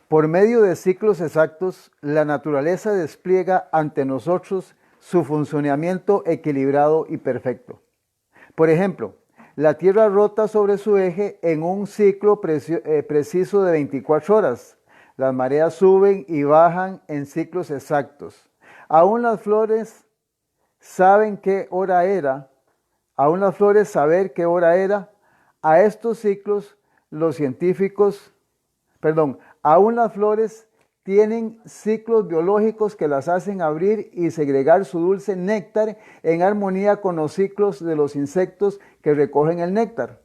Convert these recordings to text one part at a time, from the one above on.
Por medio de ciclos exactos, la naturaleza despliega ante nosotros su funcionamiento equilibrado y perfecto. Por ejemplo, la Tierra rota sobre su eje en un ciclo preciso de 24 horas. Las mareas suben y bajan en ciclos exactos. Aún las flores saben qué hora era, aún las flores saber qué hora era. A estos ciclos los científicos, aún las flores tienen ciclos biológicos que las hacen abrir y segregar su dulce néctar en armonía con los ciclos de los insectos que recogen el néctar.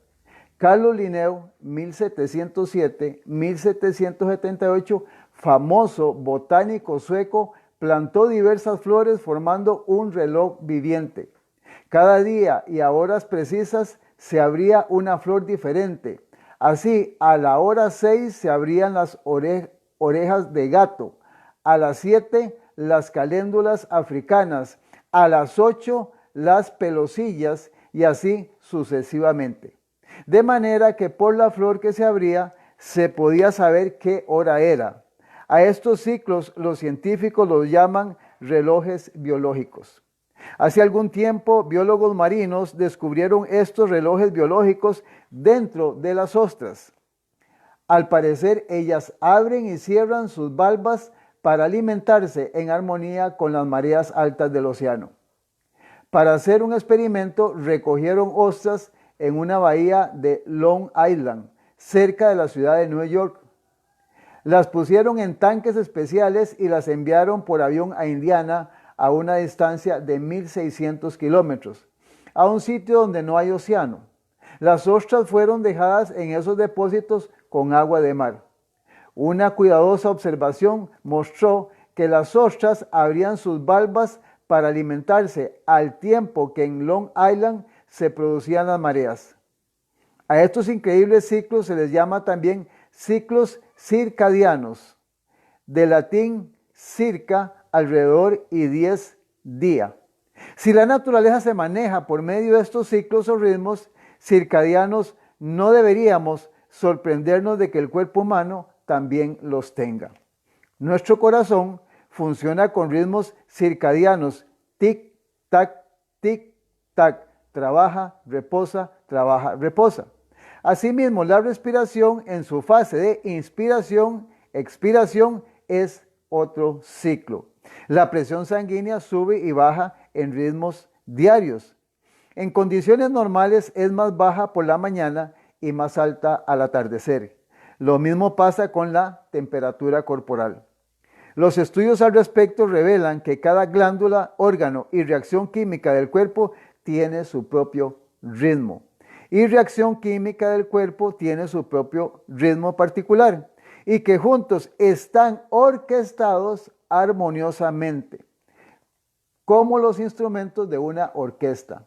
Carlos Linneo, 1707-1778, famoso botánico sueco, plantó diversas flores formando un reloj viviente. Cada día y a horas precisas se abría una flor diferente. Así, a la hora 6 se abrían las orejas de gato, a las 7 las caléndulas africanas, a las 8 las pelosillas y así sucesivamente. De manera que por la flor que se abría se podía saber qué hora era. A estos ciclos los científicos los llaman relojes biológicos. Hace algún tiempo, biólogos marinos descubrieron estos relojes biológicos dentro de las ostras. Al parecer, ellas abren y cierran sus valvas para alimentarse en armonía con las mareas altas del océano. Para hacer un experimento, recogieron ostras en una bahía de Long Island, cerca de la ciudad de Nueva York. Las pusieron en tanques especiales y las enviaron por avión a Indiana, a una distancia de 1.600 kilómetros, a un sitio donde no hay océano. Las ostras fueron dejadas en esos depósitos con agua de mar. Una cuidadosa observación mostró que las ostras abrían sus valvas para alimentarse al tiempo que en Long Island se producían las mareas. A estos increíbles ciclos se les llama también ciclos circadianos, de latín circa, alrededor, y 10 día. Si la naturaleza se maneja por medio de estos ciclos o ritmos circadianos, no deberíamos sorprendernos de que el cuerpo humano también los tenga. Nuestro corazón funciona con ritmos circadianos, tic-tac, tic-tac, trabaja, reposa, trabaja, reposa. Asimismo, la respiración en su fase de inspiración, expiración es otro ciclo. La presión sanguínea sube y baja en ritmos diarios. En condiciones normales es más baja por la mañana y más alta al atardecer. Lo mismo pasa con la temperatura corporal. Los estudios al respecto revelan que cada glándula, órgano y reacción química del cuerpo tiene su propio ritmo. Y reacción química del cuerpo tiene su propio ritmo particular, y que juntos están orquestados armoniosamente, como los instrumentos de una orquesta.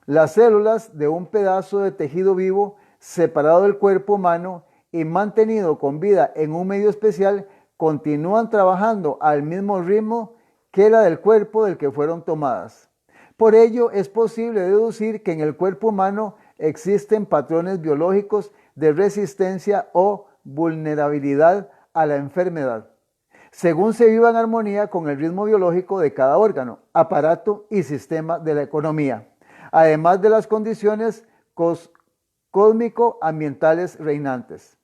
Las células de un pedazo de tejido vivo separado del cuerpo humano y mantenido con vida en un medio especial continúan trabajando al mismo ritmo que la del cuerpo del que fueron tomadas. Por ello es posible deducir que en el cuerpo humano existen patrones biológicos de resistencia o vulnerabilidad a la enfermedad, según se viva en armonía con el ritmo biológico de cada órgano, aparato y sistema de la economía, además de las condiciones cósmico-ambientales reinantes.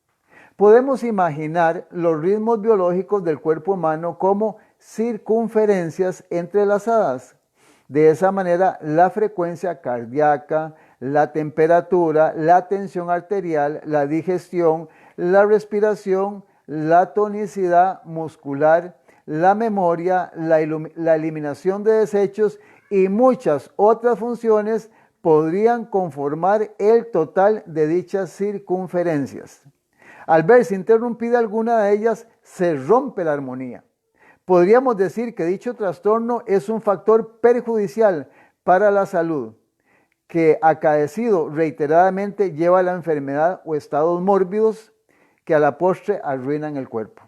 Podemos imaginar los ritmos biológicos del cuerpo humano como circunferencias entrelazadas. De esa manera, la frecuencia cardíaca, la temperatura, la tensión arterial, la digestión, la respiración, la tonicidad muscular, la memoria, la eliminación de desechos y muchas otras funciones podrían conformar el total de dichas circunferencias. Al verse interrumpida alguna de ellas, se rompe la armonía. Podríamos decir que dicho trastorno es un factor perjudicial para la salud, que acaecido reiteradamente lleva a la enfermedad o estados mórbidos que a la postre arruinan el cuerpo.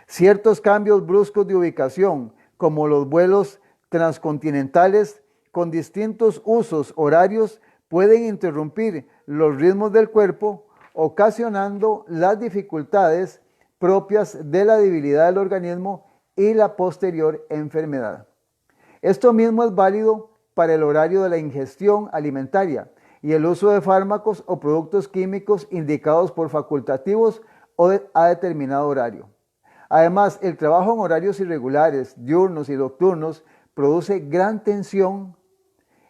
Ciertos cambios bruscos de ubicación, como los vuelos transcontinentales con distintos usos horarios, pueden interrumpir los ritmos del cuerpo, ocasionando las dificultades propias de la debilidad del organismo y la posterior enfermedad. Esto mismo es válido para el horario de la ingestión alimentaria y el uso de fármacos o productos químicos indicados por facultativos o a determinado horario. Además, el trabajo en horarios irregulares, diurnos y nocturnos, produce gran tensión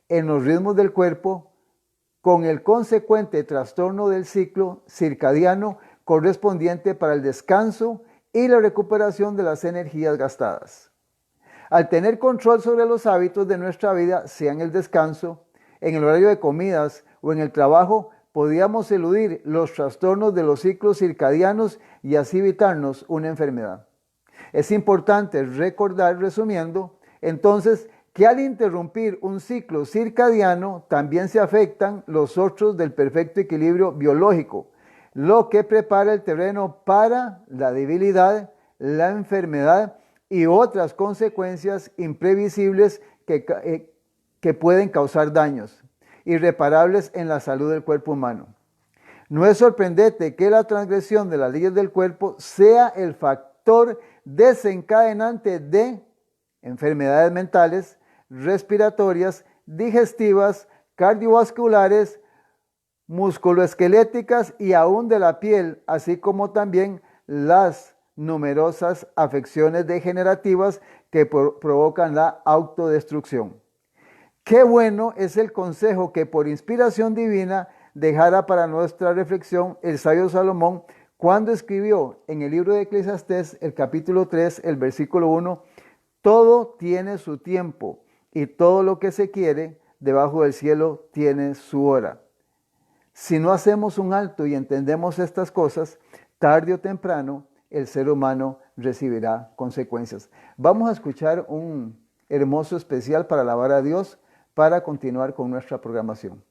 en los ritmos del cuerpo, con el consecuente trastorno del ciclo circadiano correspondiente para el descanso y la recuperación de las energías gastadas. Al tener control sobre los hábitos de nuestra vida, sea en el descanso, en el horario de comidas o en el trabajo, podíamos eludir los trastornos de los ciclos circadianos y así evitarnos una enfermedad. Es importante recordar, resumiendo, entonces, que al interrumpir un ciclo circadiano también se afectan los otros del perfecto equilibrio biológico, lo que prepara el terreno para la debilidad, la enfermedad y otras consecuencias imprevisibles que pueden causar daños irreparables en la salud del cuerpo humano. No es sorprendente que la transgresión de las leyes del cuerpo sea el factor desencadenante de enfermedades mentales, respiratorias, digestivas, cardiovasculares, musculoesqueléticas y aún de la piel, así como también las numerosas afecciones degenerativas que provocan la autodestrucción. Qué bueno es el consejo que por inspiración divina dejara para nuestra reflexión el sabio Salomón cuando escribió en el libro de Eclesiastés, el capítulo 3, el versículo 1, todo tiene su tiempo y todo lo que se quiere debajo del cielo tiene su hora. Si no hacemos un alto y entendemos estas cosas, tarde o temprano el ser humano recibirá consecuencias. Vamos a escuchar un hermoso especial para alabar a Dios para continuar con nuestra programación.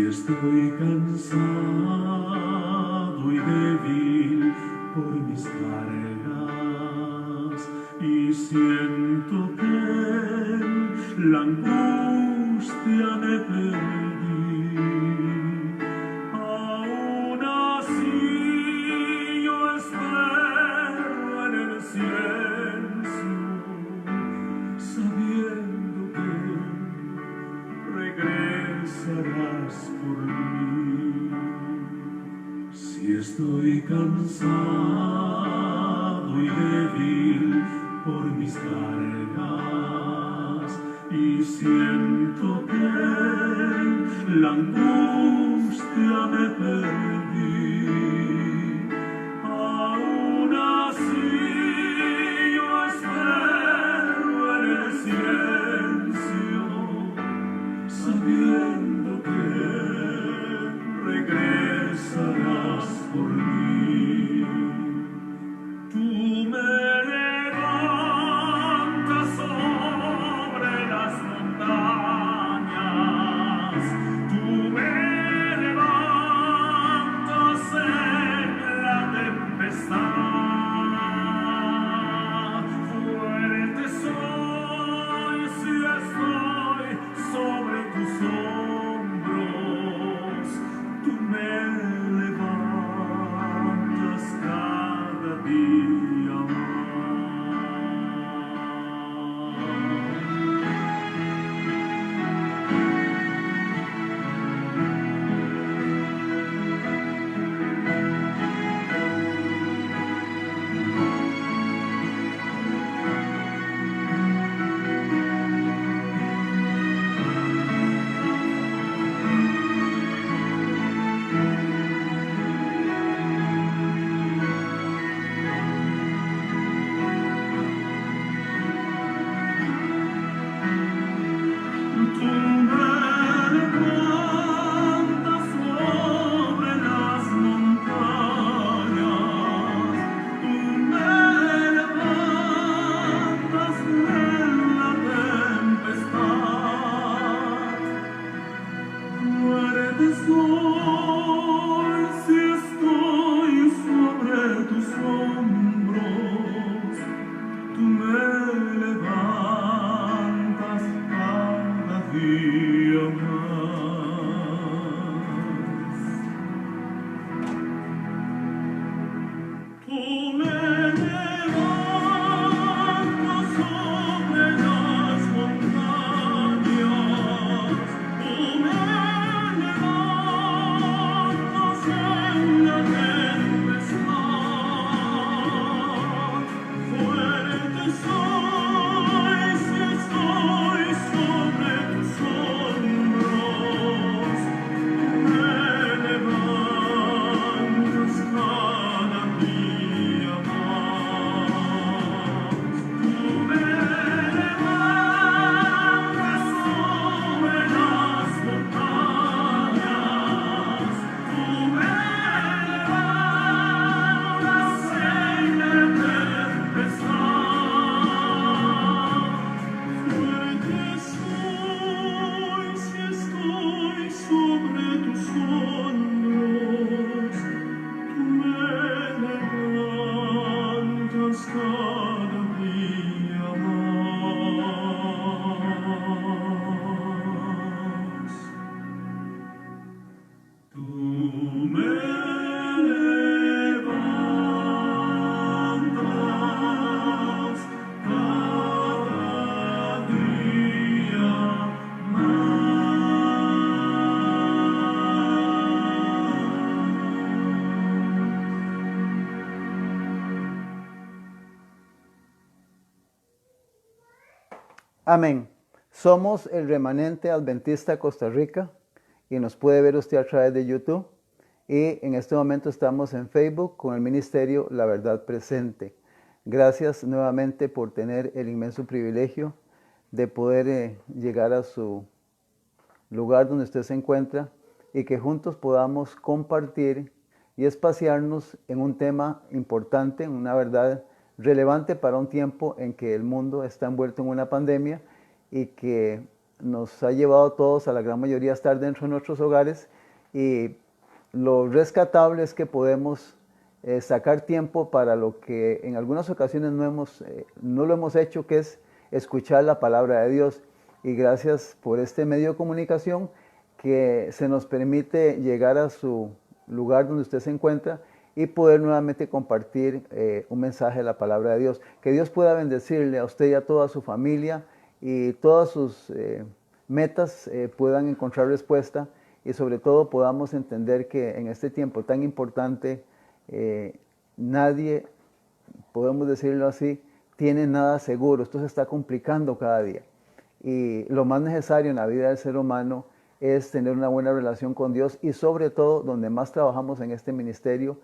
Estoy cansado y débil por mis cargas y siento que la angustia me perdí. Aún así yo espero en el silencio, sabiendo que regresarás por mí. Si estoy cansado y débil por mis cargas y siento que la angustia me perdí, aún así yo espero en el silencio, sabiendo que regresarás por mí. Tú me levantas sobre las montañas, tú me levantas en la tempestad. Fuerte soy día más. Tú me levantas sobre las montañas, tú me levantas en la tempestad. Fuerte soy si estoy sobre tus hombros, me levantas cada día más. Tú me levantas sobre las montañas, tú me levantas en la tempestad. Fuerte soy si estoy sobre tus hombros, tú me levantas cada día más. Tú me levantas cada día Amén. Somos el Remanente Adventista Costa Rica y nos puede ver usted a través de YouTube. Y en este momento estamos en Facebook con el ministerio La Verdad Presente. Gracias nuevamente por tener el inmenso privilegio de poder llegar a su lugar donde usted se encuentra y que juntos podamos compartir y espaciarnos en un tema importante, una verdad relevante para un tiempo en que el mundo está envuelto en una pandemia y que nos ha llevado a todos, a la gran mayoría, a estar dentro de nuestros hogares, y lo rescatable es que podemos sacar tiempo para lo que en algunas ocasiones no lo hemos hecho, que es escuchar la palabra de Dios. Y gracias por este medio de comunicación que se nos permite llegar a su lugar donde usted se encuentra y poder nuevamente compartir un mensaje de la palabra de Dios. Que Dios pueda bendecirle a usted y a toda su familia, y todas sus metas puedan encontrar respuesta, y sobre todo podamos entender que en este tiempo tan importante nadie, podemos decirlo así, tiene nada seguro. Esto se está complicando cada día. Y lo más necesario en la vida del ser humano es tener una buena relación con Dios, y sobre todo, donde más trabajamos en este ministerio,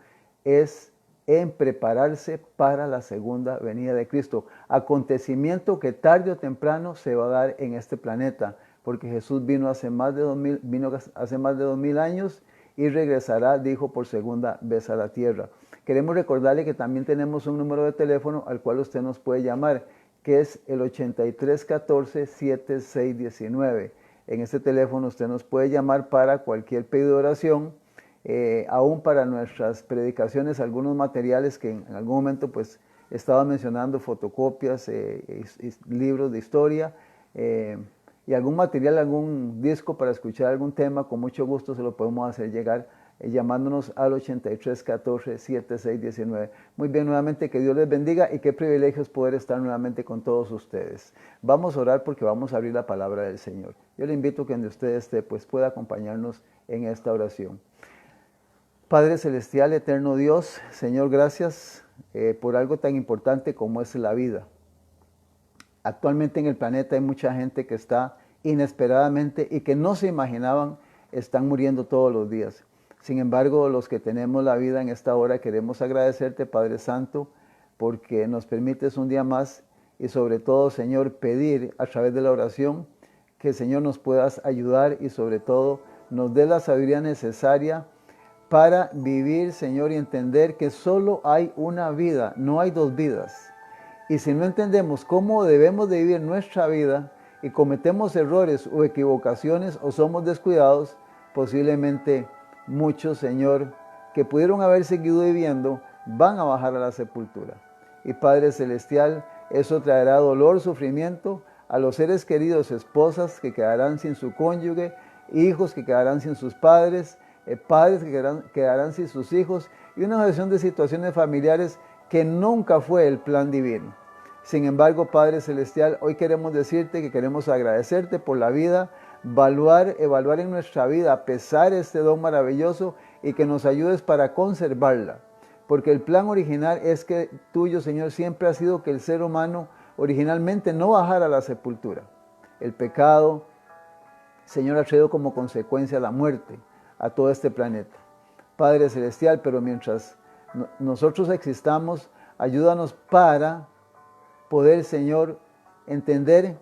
es en prepararse para la segunda venida de Cristo. Acontecimiento que tarde o temprano se va a dar en este planeta, porque Jesús vino hace más de 2000 años y regresará, dijo, por segunda vez a la tierra. Queremos recordarle que también tenemos un número de teléfono al cual usted nos puede llamar, que es el 8314-7619. En este teléfono usted nos puede llamar para cualquier pedido de oración, aún para nuestras predicaciones, algunos materiales que en algún momento pues estaba mencionando, fotocopias, libros de historia, y algún material, algún disco para escuchar algún tema, con mucho gusto se lo podemos hacer llegar llamándonos al 8314-7619. Muy bien, nuevamente que Dios les bendiga, y qué privilegio es poder estar nuevamente con todos ustedes. Vamos a orar porque vamos a abrir la palabra del Señor. Yo le invito a que donde usted esté pues pueda acompañarnos en esta oración. Padre celestial, eterno Dios, Señor, gracias por algo tan importante como es la vida. Actualmente en el planeta hay mucha gente que está inesperadamente y que no se imaginaban, están muriendo todos los días. Sin embargo, los que tenemos la vida en esta hora queremos agradecerte, Padre Santo, porque nos permites un día más, y sobre todo, Señor, pedir a través de la oración que, Señor, nos puedas ayudar y sobre todo nos dé la sabiduría necesaria para vivir, Señor, y entender que solo hay una vida, no hay dos vidas. Y si no entendemos cómo debemos de vivir nuestra vida y cometemos errores o equivocaciones o somos descuidados, posiblemente muchos, Señor, que pudieron haber seguido viviendo, van a bajar a la sepultura. Y Padre Celestial, eso traerá dolor, sufrimiento a los seres queridos, esposas que quedarán sin su cónyuge, hijos que quedarán sin sus padres, padres que quedarán sin sus hijos, y una sucesión de situaciones familiares que nunca fue el plan divino. Sin embargo, Padre Celestial, hoy queremos decirte que queremos agradecerte por la vida, evaluar en nuestra vida, pesar este don maravilloso y que nos ayudes para conservarla. Porque el plan original es que tuyo, Señor, siempre ha sido que el ser humano originalmente no bajara a la sepultura. El pecado, Señor, ha traído como consecuencia la muerte a todo este planeta. Padre Celestial, pero mientras nosotros existamos, ayúdanos para poder, Señor, entender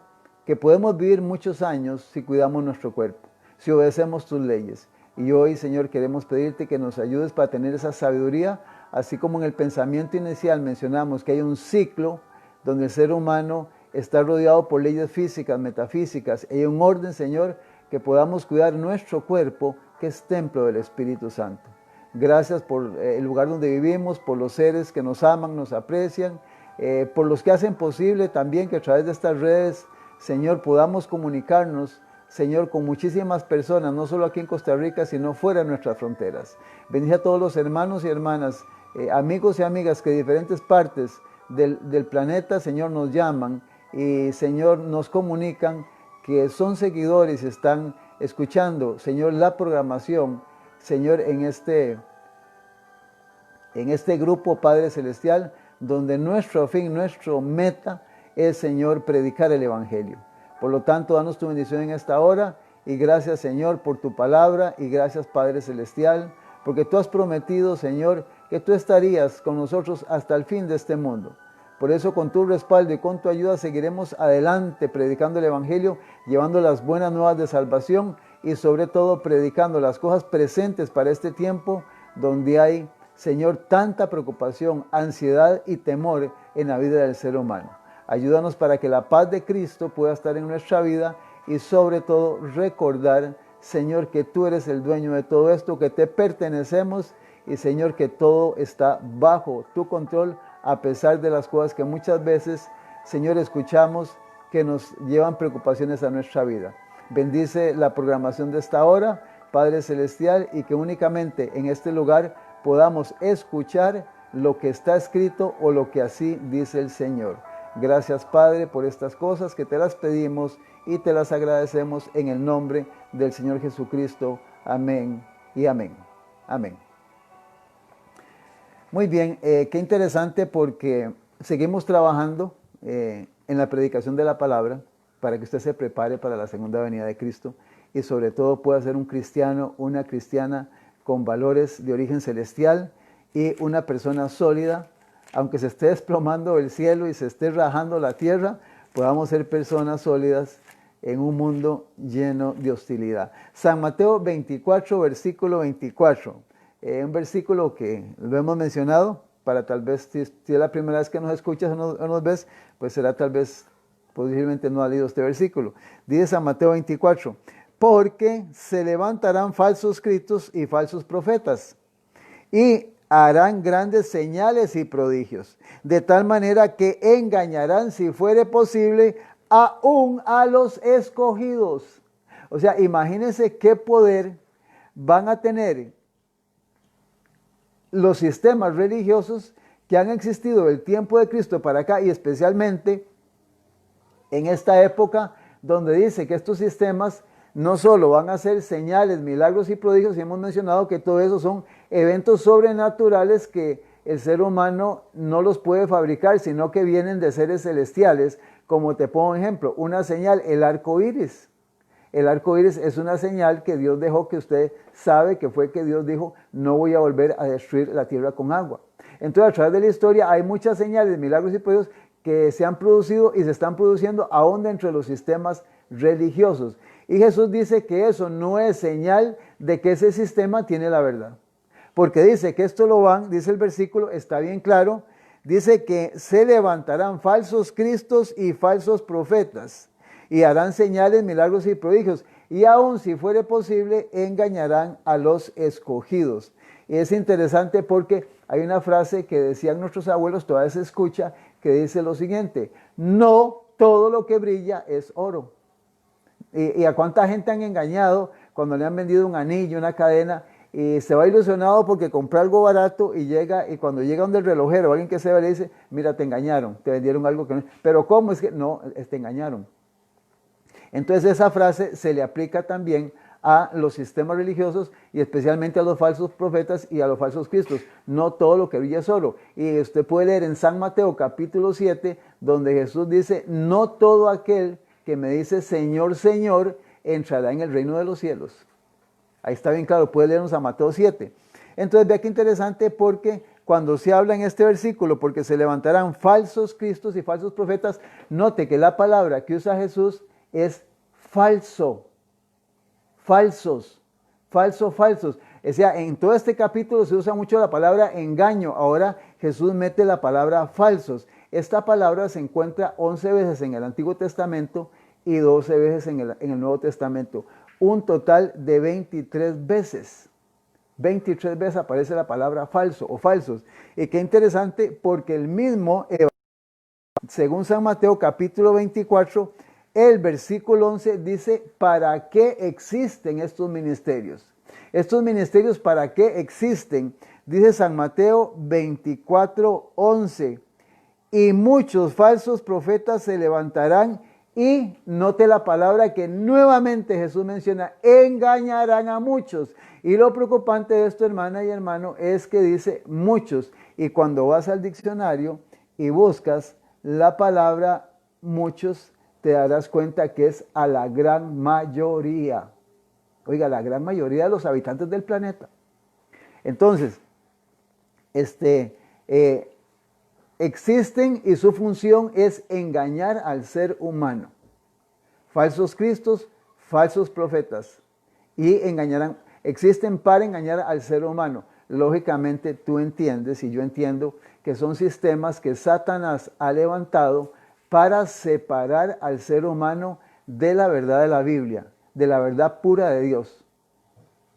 que podemos vivir muchos años si cuidamos nuestro cuerpo, si obedecemos tus leyes. Y hoy, Señor, queremos pedirte que nos ayudes para tener esa sabiduría, así como en el pensamiento inicial mencionamos que hay un ciclo donde el ser humano está rodeado por leyes físicas, metafísicas, y hay un orden, Señor, que podamos cuidar nuestro cuerpo, que es templo del Espíritu Santo. Gracias por el lugar donde vivimos, por los seres que nos aman, nos aprecian, por los que hacen posible también que a través de estas redes, Señor, podamos comunicarnos, Señor, con muchísimas personas, no solo aquí en Costa Rica, sino fuera de nuestras fronteras. Bendice a todos los hermanos y hermanas, amigos y amigas que de diferentes partes del planeta, Señor, nos llaman y, Señor, nos comunican que son seguidores y están escuchando, Señor, la programación, Señor, en este grupo, Padre Celestial, donde nuestro fin, nuestro meta es, Señor, predicar el Evangelio. Por lo tanto, danos tu bendición en esta hora y gracias, Señor, por tu palabra y gracias, Padre Celestial, porque tú has prometido, Señor, que tú estarías con nosotros hasta el fin de este mundo. Por eso, con tu respaldo y con tu ayuda, seguiremos adelante predicando el Evangelio, llevando las buenas nuevas de salvación y sobre todo predicando las cosas presentes para este tiempo donde hay, Señor, tanta preocupación, ansiedad y temor en la vida del ser humano. Ayúdanos para que la paz de Cristo pueda estar en nuestra vida y sobre todo recordar, Señor, que tú eres el dueño de todo esto, que te pertenecemos y, Señor, que todo está bajo tu control a pesar de las cosas que muchas veces, Señor, escuchamos que nos llevan preocupaciones a nuestra vida. Bendice la programación de esta hora, Padre Celestial, y que únicamente en este lugar podamos escuchar lo que está escrito o lo que así dice el Señor. Gracias, Padre, por estas cosas que te las pedimos y te las agradecemos en el nombre del Señor Jesucristo. Amén y amén. Amén. Muy bien, qué interesante porque seguimos trabajando en la predicación de la palabra para que usted se prepare para la segunda venida de Cristo y sobre todo pueda ser un cristiano, una cristiana con valores de origen celestial y una persona sólida, aunque se esté desplomando el cielo y se esté rajando la tierra, podamos ser personas sólidas en un mundo lleno de hostilidad. San Mateo 24, versículo 24. Un versículo que lo hemos mencionado, para tal vez, si es la primera vez que nos escuchas o nos ves, pues será tal vez, posiblemente no ha leído este versículo. Dice San Mateo 24, porque se levantarán falsos cristos y falsos profetas, y harán grandes señales y prodigios, de tal manera que engañarán, si fuere posible, aún a los escogidos. O sea, imagínense qué poder van a tener los sistemas religiosos que han existido del tiempo de Cristo para acá, y especialmente en esta época donde dice que estos sistemas no solo van a hacer señales, milagros y prodigios, y hemos mencionado que todo eso son eventos sobrenaturales que el ser humano no los puede fabricar, sino que vienen de seres celestiales, como te pongo un ejemplo, una señal, el arco iris. El arco iris es una señal que Dios dejó, que usted sabe que fue que Dios dijo, no voy a volver a destruir la tierra con agua. Entonces, a través de la historia hay muchas señales, milagros y prodigios que se han producido y se están produciendo aún dentro de los sistemas religiosos. Y Jesús dice que eso no es señal de que ese sistema tiene la verdad. Porque dice que esto lo van, dice el versículo, está bien claro, dice que se levantarán falsos cristos y falsos profetas, y harán señales, milagros y prodigios, y aun si fuere posible, engañarán a los escogidos. Y es interesante porque hay una frase que decían nuestros abuelos, todavía se escucha, que dice lo siguiente: no todo lo que brilla es oro. ¿Y a cuánta gente han engañado cuando le han vendido un anillo, una cadena, y se va ilusionado porque compró algo barato y llega, y cuando llega donde el relojero, alguien que se ve, le dice, mira, te engañaron, te vendieron algo que no, pero ¿cómo? Es que no, te engañaron. Entonces esa frase se le aplica también a los sistemas religiosos y especialmente a los falsos profetas y a los falsos cristos. No todo lo que brilla es oro. Y usted puede leer en San Mateo capítulo 7, donde Jesús dice, no todo aquel que me dice Señor, Señor, entrará en el reino de los cielos. Ahí está bien claro, puede leer en San Mateo 7. Entonces vea qué interesante, porque cuando se habla en este versículo, porque se levantarán falsos cristos y falsos profetas, note que la palabra que usa Jesús es falso. Falsos, falsos. O sea, en todo este capítulo se usa mucho la palabra engaño. Ahora Jesús mete la palabra falsos. Esta palabra se encuentra 11 veces en el Antiguo Testamento y 12 veces en el Nuevo Testamento. Un total de 23 veces. 23 veces aparece la palabra falso o falsos. Y qué interesante, porque el mismo, según San Mateo capítulo 24, el versículo 11 dice, ¿para qué existen estos ministerios? Estos ministerios, ¿para qué existen? Dice San Mateo 24, 11. Y muchos falsos profetas se levantarán y, note la palabra que nuevamente Jesús menciona, engañarán a muchos. Y lo preocupante de esto, hermana y hermano, es que dice muchos. Y cuando vas al diccionario y buscas la palabra muchos, te darás cuenta que es a la gran mayoría. Oiga, la gran mayoría de los habitantes del planeta. Entonces, existen y su función es engañar al ser humano. Falsos cristos, falsos profetas. Y existen para engañar al ser humano. Lógicamente tú entiendes y yo entiendo que son sistemas que Satanás ha levantado para separar al ser humano de la verdad de la Biblia, de la verdad pura de Dios.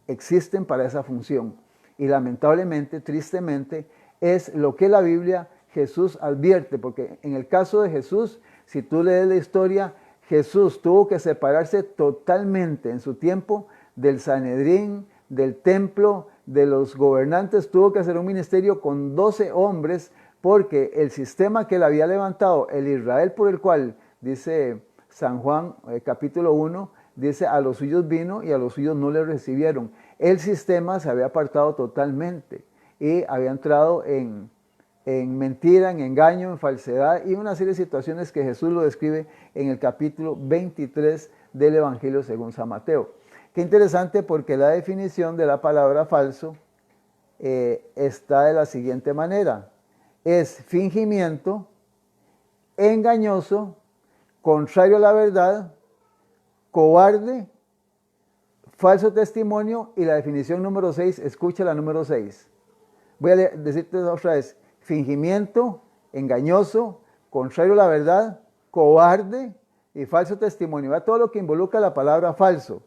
Existen para esa función. Y lamentablemente, tristemente, es lo que la Biblia, Jesús advierte, porque en el caso de Jesús, si tú lees la historia, Jesús tuvo que separarse totalmente en su tiempo del Sanedrín, del templo, de los gobernantes. Tuvo que hacer un ministerio con 12 hombres, porque el sistema que él había levantado, el Israel por el cual, dice San Juan capítulo 1, dice, a los suyos vino y a los suyos no le recibieron. El sistema se había apartado totalmente y había entrado en mentira, en engaño, en falsedad y una serie de situaciones que Jesús lo describe en el capítulo 23 del Evangelio según San Mateo. Qué interesante, porque la definición de la palabra falso está de la siguiente manera. Es fingimiento, engañoso, contrario a la verdad, cobarde, falso testimonio. Y la definición número 6, escucha la número 6. Voy a decirte otra vez. Fingimiento, engañoso, contrario a la verdad, cobarde y falso testimonio. Va todo lo que involucra la palabra falso.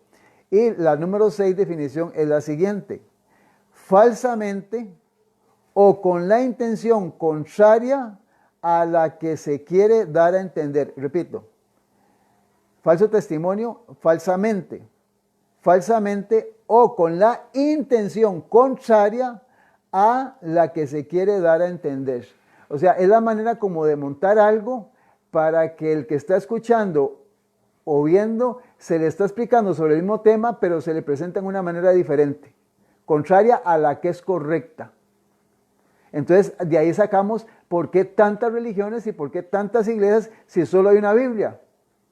Y la número 6 definición es la siguiente. Falsamente o con la intención contraria a la que se quiere dar a entender. Repito, falso testimonio, falsamente o con la intención contraria a la que se quiere dar a entender. O sea, es la manera como de montar algo para que el que está escuchando o viendo se le está explicando sobre el mismo tema, pero se le presenta en una manera diferente, contraria a la que es correcta. Entonces, de ahí sacamos por qué tantas religiones y por qué tantas iglesias si solo hay una Biblia.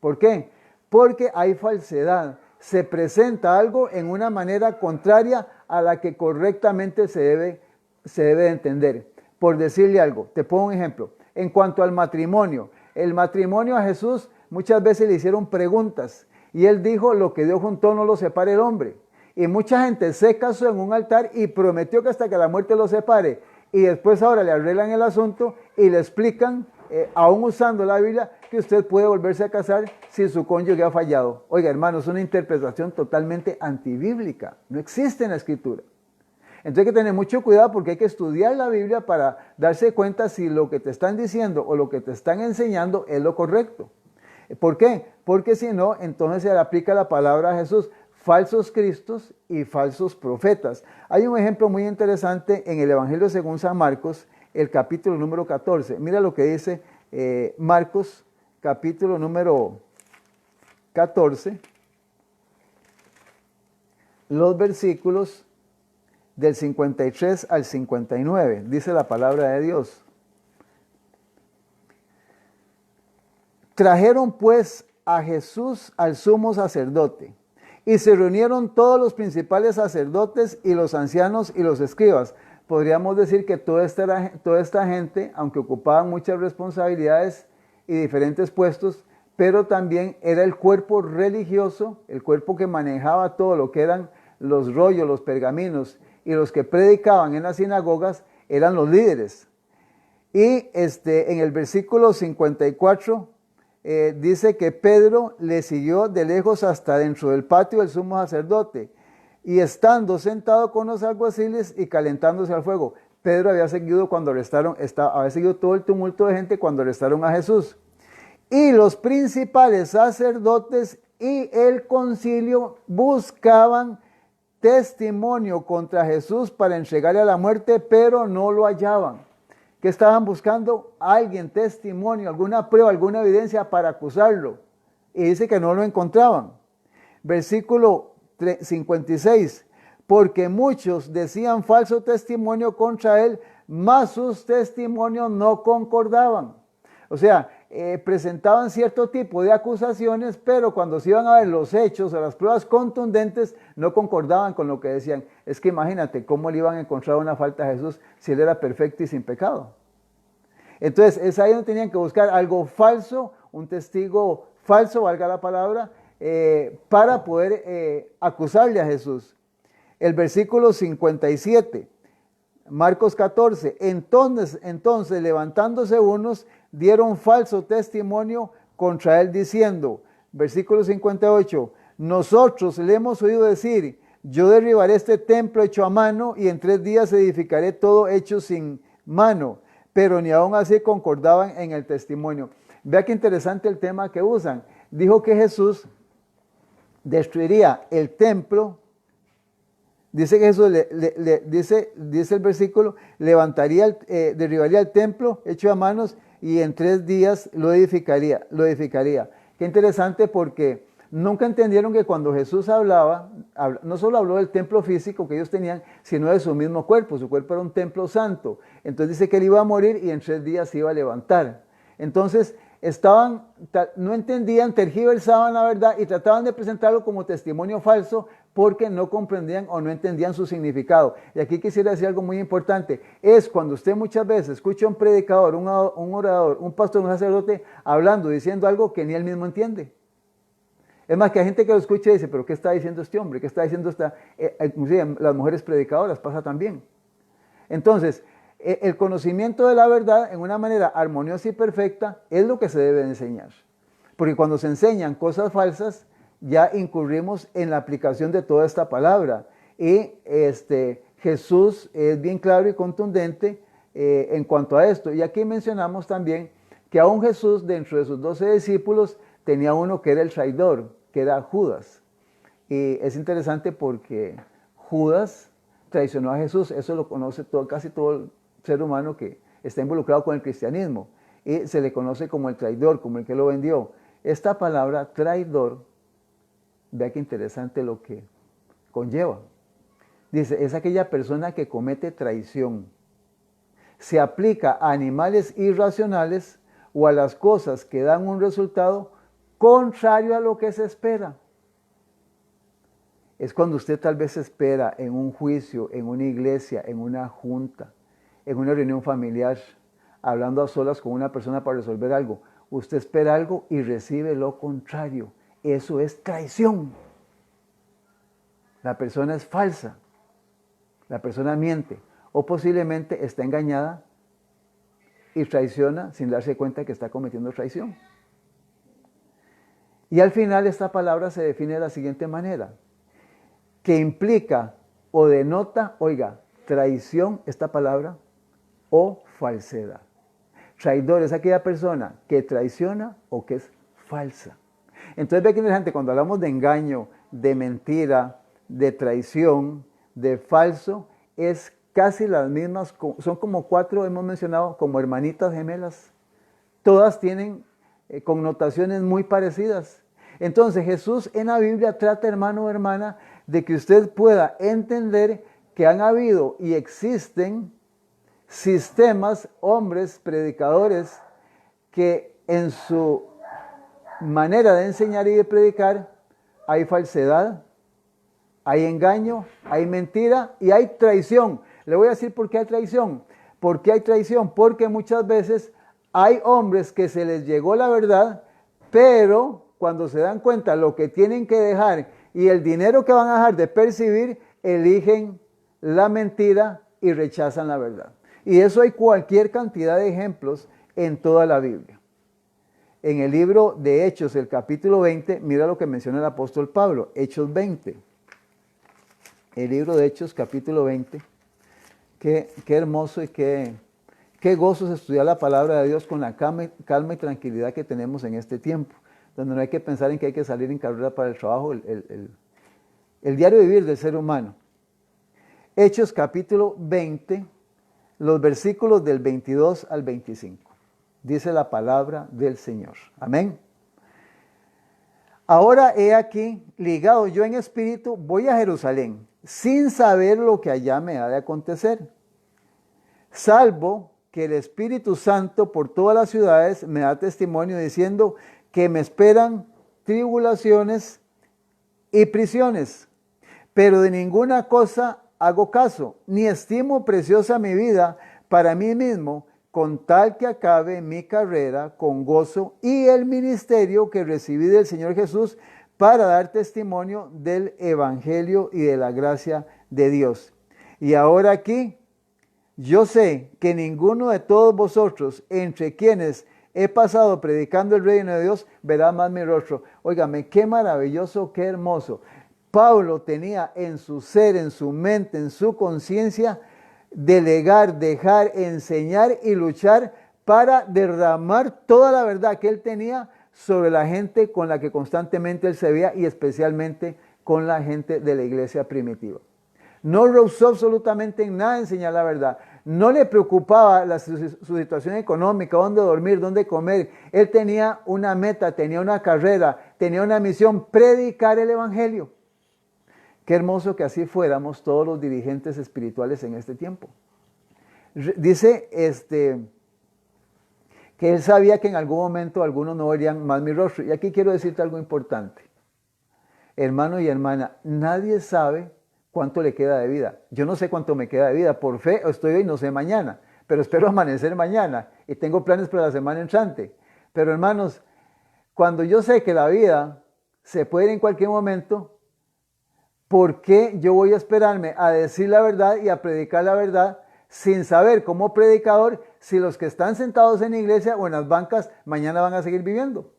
¿Por qué? Porque hay falsedad. Se presenta algo en una manera contraria a la que correctamente se debe entender. Por decirle algo, te pongo un ejemplo. En cuanto al matrimonio, el matrimonio a Jesús muchas veces le hicieron preguntas y él dijo, lo que Dios juntó no lo separe el hombre. Y mucha gente se casó en un altar y prometió que hasta que la muerte los separe. Y después ahora le arreglan el asunto y le explican, aún usando la Biblia, que usted puede volverse a casar si su cónyuge ha fallado. Oiga, hermano, es una interpretación totalmente antibíblica. No existe en la Escritura. Entonces hay que tener mucho cuidado, porque hay que estudiar la Biblia para darse cuenta si lo que te están diciendo o lo que te están enseñando es lo correcto. ¿Por qué? Porque si no, entonces se le aplica la palabra a Jesús, falsos cristos y falsos profetas. Hay un ejemplo muy interesante en el Evangelio según San Marcos, el capítulo número 14. Mira lo que dice Marcos, capítulo número 14, los versículos del 53 al 59, dice la palabra de Dios. Trajeron pues a Jesús al sumo sacerdote, y se reunieron todos los principales sacerdotes y los ancianos y los escribas. Podríamos decir que toda esta gente, aunque ocupaban muchas responsabilidades y diferentes puestos, pero también era el cuerpo religioso, el cuerpo que manejaba todo lo que eran los rollos, los pergaminos, y los que predicaban en las sinagogas eran los líderes. Y en el versículo 54 dice que Pedro le siguió de lejos hasta dentro del patio del sumo sacerdote, y estando sentado con los alguaciles y calentándose al fuego. Pedro había seguido había seguido todo el tumulto de gente cuando arrestaron a Jesús. Y los principales sacerdotes y el concilio buscaban testimonio contra Jesús para entregarle a la muerte, pero no lo hallaban. ¿Qué estaban buscando? Alguien, testimonio, alguna prueba, alguna evidencia para acusarlo. Y dice que no lo encontraban. Versículo 56. Porque muchos decían falso testimonio contra él, mas sus testimonios no concordaban. O sea, presentaban cierto tipo de acusaciones, pero cuando se iban a ver los hechos o las pruebas contundentes, no concordaban con lo que decían. Es que imagínate cómo le iban a encontrar una falta a Jesús si él era perfecto y sin pecado. Entonces, es ahí donde tenían que buscar algo falso, un testigo falso, valga la palabra, para poder acusarle a Jesús. El versículo 57, Marcos 14, entonces levantándose unos, dieron falso testimonio contra él diciendo, versículo 58, nosotros le hemos oído decir, yo derribaré este templo hecho a mano y en 3 días edificaré todo hecho sin mano, pero ni aún así concordaban en el testimonio. Vea qué interesante el tema que usan. Dijo que Jesús destruiría el templo. Dice que Jesús, dice el versículo, derribaría el templo hecho a manos y en 3 días lo edificaría. Qué interesante, porque nunca entendieron que cuando Jesús hablaba, no solo habló del templo físico que ellos tenían, sino de su mismo cuerpo. Su cuerpo era un templo santo. Entonces dice que él iba a morir y en 3 días se iba a levantar. Entonces no entendían, tergiversaban la verdad y trataban de presentarlo como testimonio falso porque no comprendían o no entendían su significado. Y aquí quisiera decir algo muy importante. Es cuando usted muchas veces escucha a un predicador, un orador, un pastor, un sacerdote hablando, diciendo algo que ni él mismo entiende. Es más, que hay gente que lo escucha y dice, pero ¿qué está diciendo este hombre? ¿Qué está diciendo esta? Inclusive las mujeres predicadoras pasa también. Entonces, el conocimiento de la verdad en una manera armoniosa y perfecta es lo que se debe enseñar. Porque cuando se enseñan cosas falsas, ya incurrimos en la aplicación de toda esta palabra. Y Jesús es bien claro y contundente en cuanto a esto. Y aquí mencionamos también que aún Jesús, dentro de sus 12 discípulos, tenía uno que era el traidor, que era Judas. Y es interesante porque Judas traicionó a Jesús. Eso lo conoce casi todo ser humano que está involucrado con el cristianismo. Y se le conoce como el traidor, como el que lo vendió. Esta palabra traidor, vea qué interesante lo que conlleva. Dice, es aquella persona que comete traición. Se aplica a animales irracionales o a las cosas que dan un resultado contrario a lo que se espera. Es cuando usted tal vez espera en un juicio, en una iglesia, en una junta, en una reunión familiar, hablando a solas con una persona para resolver algo. Usted espera algo y recibe lo contrario. Eso es traición. La persona es falsa. La persona miente. O posiblemente está engañada y traiciona sin darse cuenta que está cometiendo traición. Y al final esta palabra se define de la siguiente manera, que implica o denota, oiga, traición, esta palabra, o falsedad. Traidor es aquella persona que traiciona o que es falsa. Entonces ve que interesante, cuando hablamos de engaño, de mentira, de traición, de falso, es casi las mismas, son como 4, hemos mencionado, como hermanitas gemelas. Todas tienen connotaciones muy parecidas. Entonces Jesús en la Biblia trata, hermano o hermana, de que usted pueda entender que han habido y existen sistemas, hombres, predicadores, que en su manera de enseñar y de predicar hay falsedad, hay engaño, hay mentira y hay traición. Le voy a decir por qué hay traición. ¿Por qué hay traición? Porque muchas veces hay hombres que se les llegó la verdad, pero cuando se dan cuenta lo que tienen que dejar y el dinero que van a dejar de percibir, eligen la mentira y rechazan la verdad. Y eso hay cualquier cantidad de ejemplos en toda la Biblia. En el libro de Hechos, el capítulo 20, mira lo que menciona el apóstol Pablo, Hechos 20. El libro de Hechos, capítulo 20. Qué hermoso y qué gozo es estudiar la palabra de Dios con la calma y tranquilidad que tenemos en este tiempo, donde no hay que pensar en que hay que salir en carrera para el trabajo, el diario vivir del ser humano. Hechos capítulo 20, los versículos del 22 al 25. Dice la palabra del Señor. Amén. Ahora he aquí, ligado yo en espíritu, voy a Jerusalén, sin saber lo que allá me ha de acontecer, salvo que el Espíritu Santo por todas las ciudades me da testimonio diciendo que me esperan tribulaciones y prisiones, pero de ninguna cosa hago caso, ni estimo preciosa mi vida para mí mismo, con tal que acabe mi carrera con gozo y el ministerio que recibí del Señor Jesús para dar testimonio del Evangelio y de la gracia de Dios. Y ahora aquí, yo sé que ninguno de todos vosotros, entre quienes he pasado predicando el reino de Dios, verá más mi rostro. Óigame, qué maravilloso, qué hermoso. Pablo tenía en su ser, en su mente, en su conciencia, delegar, dejar, enseñar y luchar para derramar toda la verdad que él tenía sobre la gente con la que constantemente él se veía y especialmente con la gente de la iglesia primitiva. No rehusó absolutamente en nada enseñar la verdad. No le preocupaba su situación económica, dónde dormir, dónde comer. Él tenía una meta, tenía una carrera, tenía una misión, predicar el evangelio. Qué hermoso que así fuéramos todos los dirigentes espirituales en este tiempo. Dice que él sabía que en algún momento algunos no verían más mi rostro. Y aquí quiero decirte algo importante. Hermano y hermana, nadie sabe cuánto le queda de vida. Yo no sé cuánto me queda de vida. Por fe estoy hoy, no sé mañana. Pero espero amanecer mañana. Y tengo planes para la semana entrante. Pero hermanos, cuando yo sé que la vida se puede ir en cualquier momento, ¿por qué yo voy a esperarme a decir la verdad y a predicar la verdad sin saber como predicador si los que están sentados en la iglesia o en las bancas mañana van a seguir viviendo?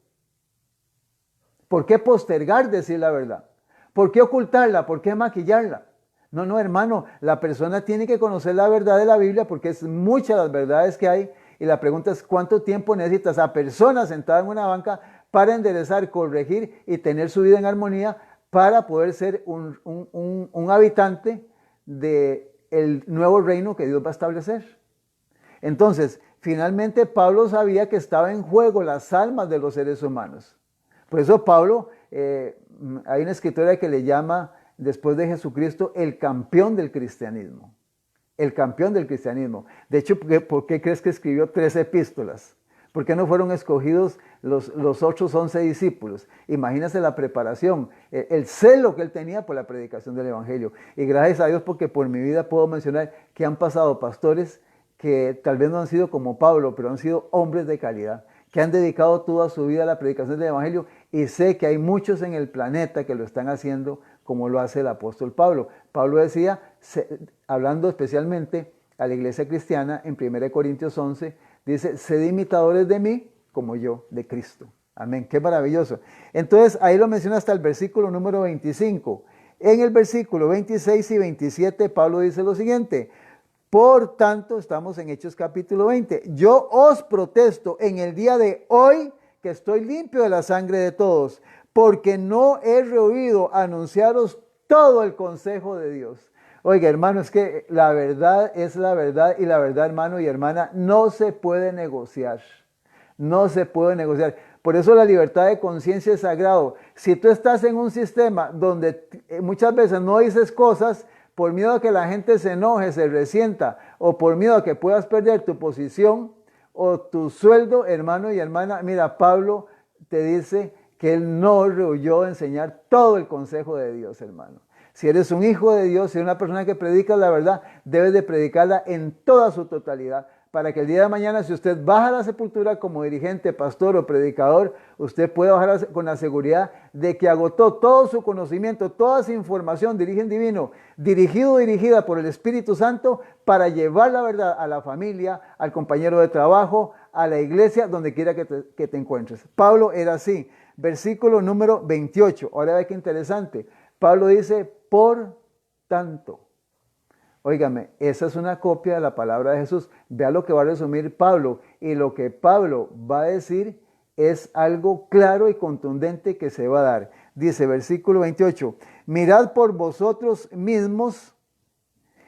¿Por qué postergar decir la verdad? ¿Por qué ocultarla? ¿Por qué maquillarla? No, hermano, la persona tiene que conocer la verdad de la Biblia porque es muchas las verdades que hay y la pregunta es ¿cuánto tiempo necesitas a personas sentadas en una banca para enderezar, corregir y tener su vida en armonía para poder ser un habitante del nuevo reino que Dios va a establecer? Entonces, finalmente Pablo sabía que estaba en juego las almas de los seres humanos. Por eso Pablo, hay una escritora que le llama, después de Jesucristo, el campeón del cristianismo. El campeón del cristianismo. De hecho, ¿por qué crees que escribió 3 epístolas? ¿Por qué no fueron escogidos los otros 11 discípulos? Imagínense la preparación, el celo que él tenía por la predicación del evangelio. Y gracias a Dios porque por mi vida puedo mencionar que han pasado pastores que tal vez no han sido como Pablo, pero han sido hombres de calidad, que han dedicado toda su vida a la predicación del evangelio, y sé que hay muchos en el planeta que lo están haciendo como lo hace el apóstol Pablo. Pablo decía, hablando especialmente a la iglesia cristiana, en 1 Corintios 11, dice, sed imitadores de mí como yo de Cristo. Amén, qué maravilloso. Entonces ahí lo menciona hasta el versículo número 25. En el versículo 26 y 27 Pablo dice lo siguiente: por tanto, estamos en Hechos capítulo 20. Yo os protesto en el día de hoy que estoy limpio de la sangre de todos, porque no he rehuido anunciaros todo el consejo de Dios. Oiga, hermano, es que la verdad es la verdad y la verdad, hermano y hermana, no se puede negociar. No se puede negociar. Por eso la libertad de conciencia es sagrado. Si tú estás en un sistema donde muchas veces no dices cosas por miedo a que la gente se enoje, se resienta, o por miedo a que puedas perder tu posición o tu sueldo, hermano y hermana, mira, Pablo te dice que él no rehuyó enseñar todo el consejo de Dios, hermano. Si eres un hijo de Dios, si eres una persona que predica la verdad, debes de predicarla en toda su totalidad, para que el día de mañana, si usted baja a la sepultura como dirigente, pastor o predicador, usted pueda bajar con la seguridad de que agotó todo su conocimiento, toda su información de origen divino, dirigido o dirigida por el Espíritu Santo, para llevar la verdad a la familia, al compañero de trabajo, a la iglesia, donde quiera que te encuentres. Pablo era así. Versículo número 28. Ahora ve qué interesante. Pablo dice, por tanto. Óigame, esa es una copia de la palabra de Jesús. Vea lo que va a resumir Pablo. Y lo que Pablo va a decir es algo claro y contundente que se va a dar. Dice, versículo 28, mirad por vosotros mismos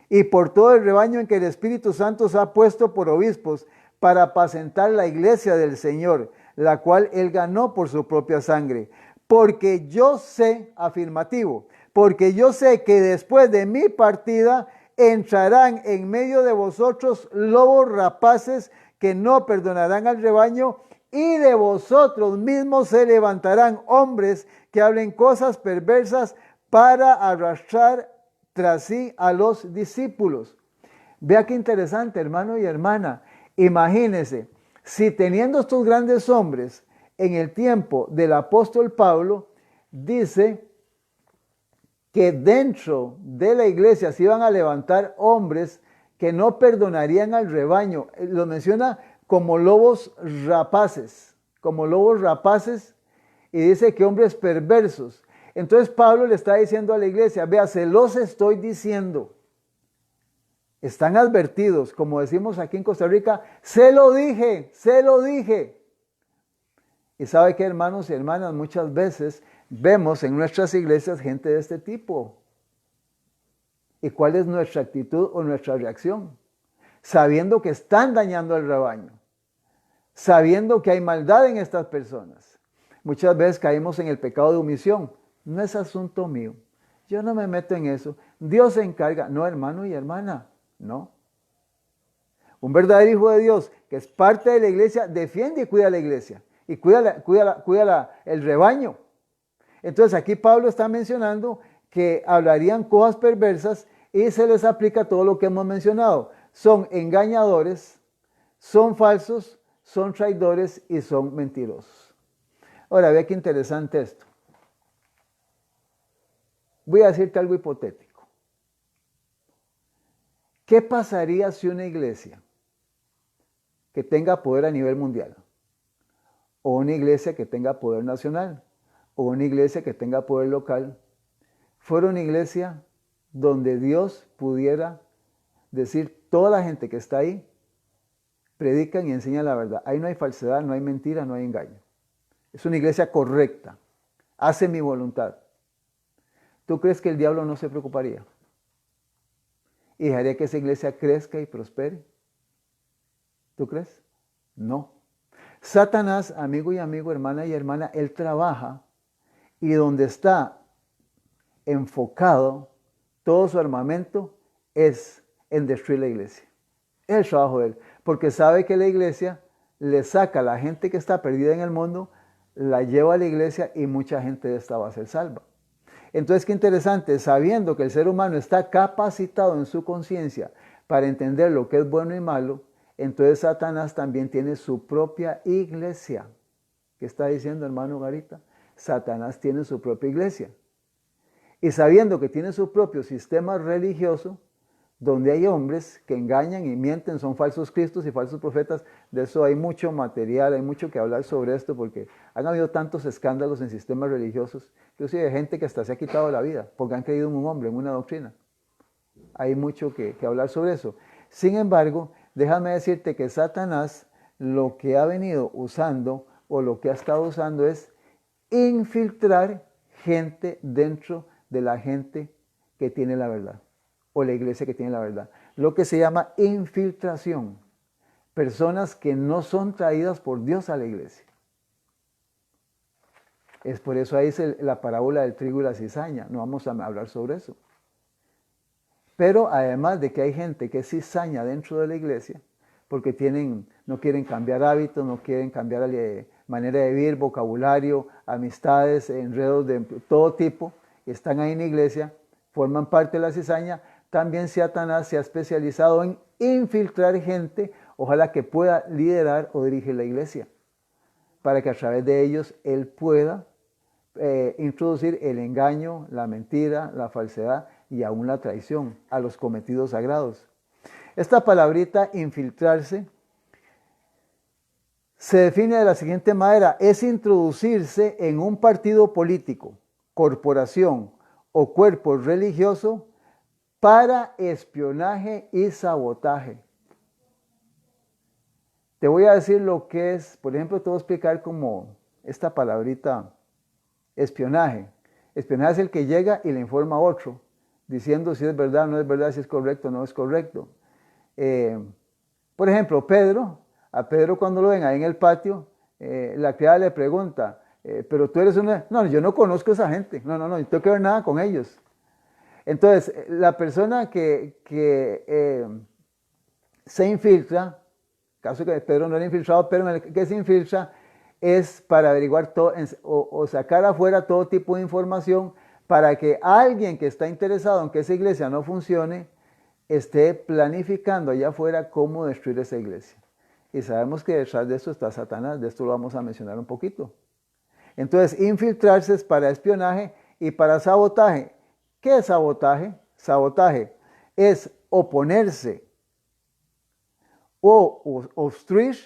y por todo el rebaño en que el Espíritu Santo os ha puesto por obispos para apacentar la iglesia del Señor, la cual él ganó por su propia sangre. Porque yo sé, afirmativo, porque yo sé que después de mi partida entrarán en medio de vosotros lobos rapaces que no perdonarán al rebaño, y de vosotros mismos se levantarán hombres que hablen cosas perversas para arrastrar tras sí a los discípulos. Vea qué interesante, hermano y hermana. Imagínense, si teniendo estos grandes hombres en el tiempo del apóstol Pablo, dice que dentro de la iglesia se iban a levantar hombres que no perdonarían al rebaño. Lo menciona como lobos rapaces, y dice que hombres perversos. Entonces Pablo le está diciendo a la iglesia, vea, se los estoy diciendo. Están advertidos, como decimos aquí en Costa Rica, se lo dije. Y sabe que, hermanos y hermanas, muchas veces vemos en nuestras iglesias gente de este tipo. ¿Y cuál es nuestra actitud o nuestra reacción? Sabiendo que están dañando al rebaño, sabiendo que hay maldad en estas personas. Muchas veces caímos en el pecado de omisión. No es asunto mío. Yo no me meto en eso. Dios se encarga. No, hermano y hermana, no. Un verdadero hijo de Dios que es parte de la iglesia defiende y cuida la iglesia. Y cuida el rebaño. Entonces aquí Pablo está mencionando que hablarían cosas perversas y se les aplica todo lo que hemos mencionado. Son engañadores, son falsos, son traidores y son mentirosos. Ahora, vea qué interesante esto. Voy a decirte algo hipotético. ¿Qué pasaría si una iglesia que tenga poder a nivel mundial, o una iglesia que tenga poder nacional, o una iglesia que tenga poder local, fuera una iglesia donde Dios pudiera decir, toda la gente que está ahí, predican y enseñan la verdad? Ahí no hay falsedad, no hay mentira, no hay engaño. Es una iglesia correcta, hace mi voluntad. ¿Tú crees que el diablo no se preocuparía? ¿Y dejaría que esa iglesia crezca y prospere? ¿Tú crees? No. Satanás, amigo y amigo, hermana y hermana, él trabaja y donde está enfocado todo su armamento es en destruir la iglesia. Es el trabajo de él, porque sabe que la iglesia le saca a la gente que está perdida en el mundo, la lleva a la iglesia y mucha gente de esta va a ser salva. Entonces, qué interesante, sabiendo que el ser humano está capacitado en su conciencia para entender lo que es bueno y malo, entonces Satanás también tiene su propia iglesia. ¿Qué está diciendo, hermano Garita? Satanás tiene su propia iglesia. Y sabiendo que tiene su propio sistema religioso, donde hay hombres que engañan y mienten, son falsos cristos y falsos profetas, de eso hay mucho material, hay mucho que hablar sobre esto, porque han habido tantos escándalos en sistemas religiosos, inclusive hay gente que hasta se ha quitado la vida, porque han creído en un hombre, en una doctrina. Hay mucho que hablar sobre eso. Sin embargo, déjame decirte que Satanás lo que ha venido usando o lo que ha estado usando es infiltrar gente dentro de la gente que tiene la verdad, o la iglesia que tiene la verdad. Lo que se llama infiltración. Personas que no son traídas por Dios a la iglesia. Es por eso ahí es la parábola del trigo y la cizaña. No vamos a hablar sobre eso. Pero además de que hay gente que es cizaña dentro de la iglesia, porque no quieren cambiar hábitos, no quieren cambiar manera de vivir, vocabulario, amistades, enredos de todo tipo, están ahí en la iglesia, forman parte de la cizaña. También Satanás se ha especializado en infiltrar gente, ojalá que pueda liderar o dirigir la iglesia, para que a través de ellos él pueda introducir el engaño, la mentira, la falsedad y aún la traición a los cometidos sagrados. Esta palabrita, infiltrarse, se define de la siguiente manera: es introducirse en un partido político, corporación o cuerpo religioso para espionaje y sabotaje. Te voy a decir lo que es, por ejemplo, te voy a explicar como esta palabrita espionaje. Espionaje es el que llega y le informa a otro, diciendo si es verdad o no es verdad, si es correcto o no es correcto. Por ejemplo, a Pedro cuando lo ven ahí en el patio, la criada le pregunta, pero tú eres una... No, yo no conozco a esa gente, no tengo que ver nada con ellos. Entonces, la persona que se infiltra, caso que Pedro no era infiltrado, pero en el que se infiltra es para averiguar todo o sacar afuera todo tipo de información para que alguien que está interesado en que esa iglesia no funcione esté planificando allá afuera cómo destruir esa iglesia. Y sabemos que detrás de esto está Satanás, de esto lo vamos a mencionar un poquito. Entonces, infiltrarse es para espionaje y para sabotaje. ¿Qué es sabotaje? Sabotaje es oponerse o obstruir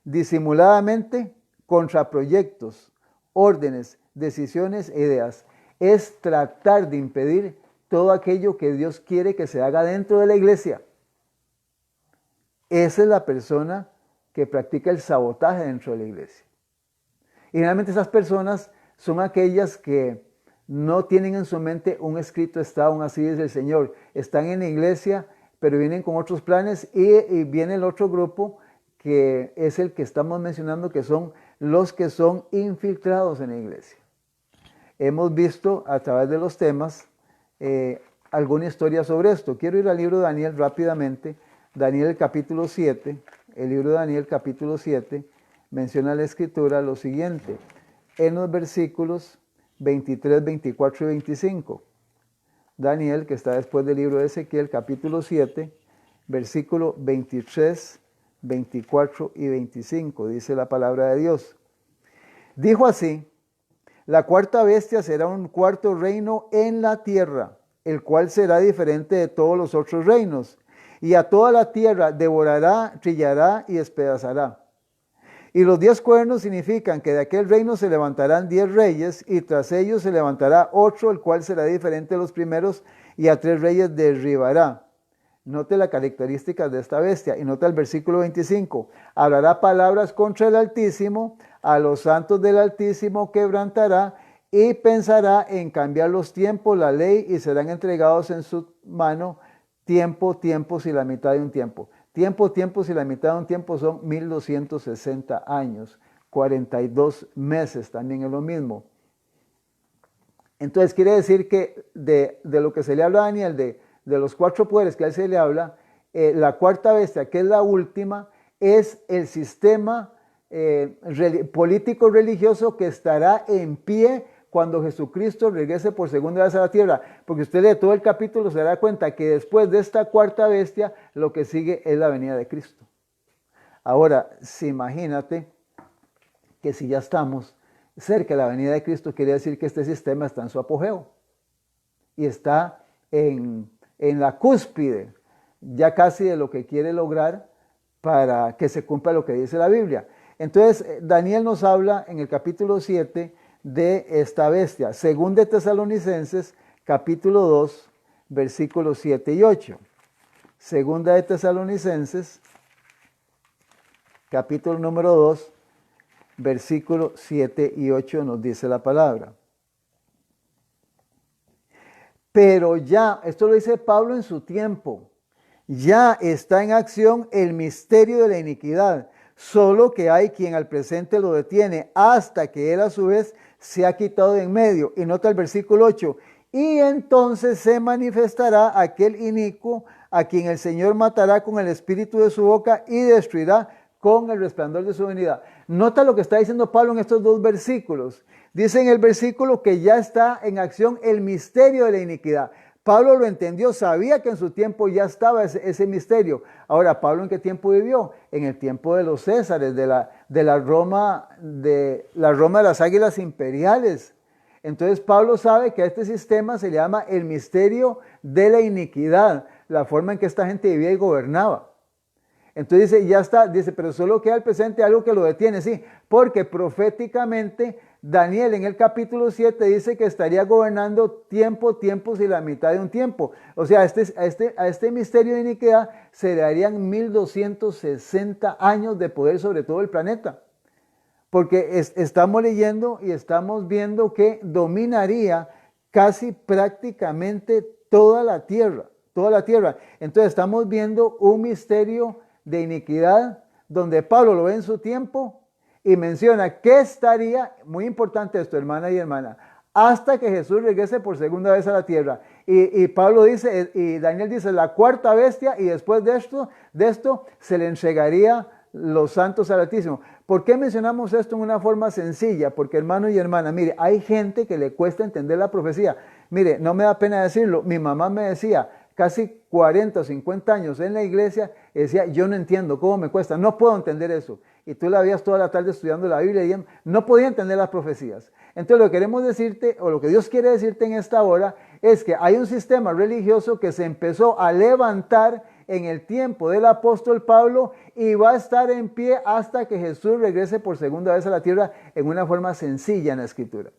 disimuladamente contra proyectos, órdenes, decisiones e ideas. Es tratar de impedir todo aquello que Dios quiere que se haga dentro de la iglesia. Esa es la persona que practica el sabotaje dentro de la iglesia. Y realmente esas personas son aquellas que no tienen en su mente un escrito está, un así dice el Señor. Están en la iglesia, pero vienen con otros planes y viene el otro grupo que es el que estamos mencionando, que son los que son infiltrados en la iglesia. Hemos visto a través de los temas alguna historia sobre esto. Quiero ir al libro de Daniel rápidamente. Daniel capítulo 7, el libro de Daniel capítulo 7, menciona la escritura lo siguiente, en los versículos 23, 24 y 25. Daniel, que está después del libro de Ezequiel, capítulo 7, versículo 23, 24 y 25, dice la palabra de Dios. Dijo así: la cuarta bestia será un cuarto reino en la tierra, el cual será diferente de todos los otros reinos, y a toda la tierra devorará, trillará y despedazará. Y los 10 cuernos significan que de aquel reino se levantarán 10 reyes, y tras ellos se levantará otro, el cual será diferente de los primeros, y a 3 reyes derribará. Note las características de esta bestia, y nota el versículo 25. Hablará palabras contra el Altísimo, a los santos del Altísimo quebrantará, y pensará en cambiar los tiempos, la ley, y serán entregados en su mano tiempos y la mitad de un tiempo. Tiempos y la mitad de un tiempo son 1260 años, 42 meses también es lo mismo. Entonces quiere decir que de lo que se le habla a Daniel, de los 4 poderes que a él se le habla, la cuarta bestia, que es la última, es el sistema político religioso que estará en pie cuando Jesucristo regrese por segunda vez a la tierra, porque usted lee todo el capítulo, se dará cuenta que después de esta cuarta bestia, lo que sigue es la venida de Cristo. Ahora, imagínate que si ya estamos cerca de la venida de Cristo, quiere decir que este sistema está en su apogeo y está en la cúspide, ya casi de lo que quiere lograr para que se cumpla lo que dice la Biblia. Entonces, Daniel nos habla en el capítulo 7 de esta bestia. Según de Tesalonicenses, capítulo 2, versículos 7 y 8. Segunda de Tesalonicenses, capítulo número 2, versículos 7 y 8 nos dice la palabra. Pero ya, esto lo dice Pablo en su tiempo, ya está en acción el misterio de la iniquidad, solo que hay quien al presente lo detiene hasta que él a su vez se ha quitado de en medio. Y nota el versículo 8, y entonces se manifestará aquel inicuo a quien el Señor matará con el espíritu de su boca y destruirá con el resplandor de su venida. Nota lo que está diciendo Pablo en estos dos versículos. Dice en el versículo que ya está en acción el misterio de la iniquidad. Pablo lo entendió, sabía que en su tiempo ya estaba ese misterio. Ahora, ¿Pablo en qué tiempo vivió? En el tiempo de los Césares, de la Roma de las águilas imperiales. Entonces Pablo sabe que a este sistema se le llama el misterio de la iniquidad, la forma en que esta gente vivía y gobernaba. Entonces dice, ya está, dice, pero solo queda al presente algo que lo detiene, sí, porque proféticamente Daniel en el capítulo 7 dice que estaría gobernando tiempos y la mitad de un tiempo. O sea, a este misterio de iniquidad se le darían 1260 años de poder sobre todo el planeta. Porque estamos leyendo y estamos viendo que dominaría casi prácticamente toda la tierra. Entonces estamos viendo un misterio de iniquidad donde Pablo lo ve en su tiempo y menciona que estaría, muy importante esto, hermana y hermana, hasta que Jesús regrese por segunda vez a la tierra. Y Pablo dice, y Daniel dice, la cuarta bestia, y después de esto se le entregaría los santos al Altísimo. ¿Por qué mencionamos esto en una forma sencilla? Porque hermano y hermana, mire, hay gente que le cuesta entender la profecía. Mire, no me da pena decirlo, mi mamá me decía, casi 40 o 50 años en la iglesia, decía, yo no entiendo, ¿cómo me cuesta? No puedo entender eso. Y tú la veías toda la tarde estudiando la Biblia y no podía entender las profecías. Entonces lo que queremos decirte, o lo que Dios quiere decirte en esta hora, es que hay un sistema religioso que se empezó a levantar en el tiempo del apóstol Pablo y va a estar en pie hasta que Jesús regrese por segunda vez a la tierra en una forma sencilla en la Escritura.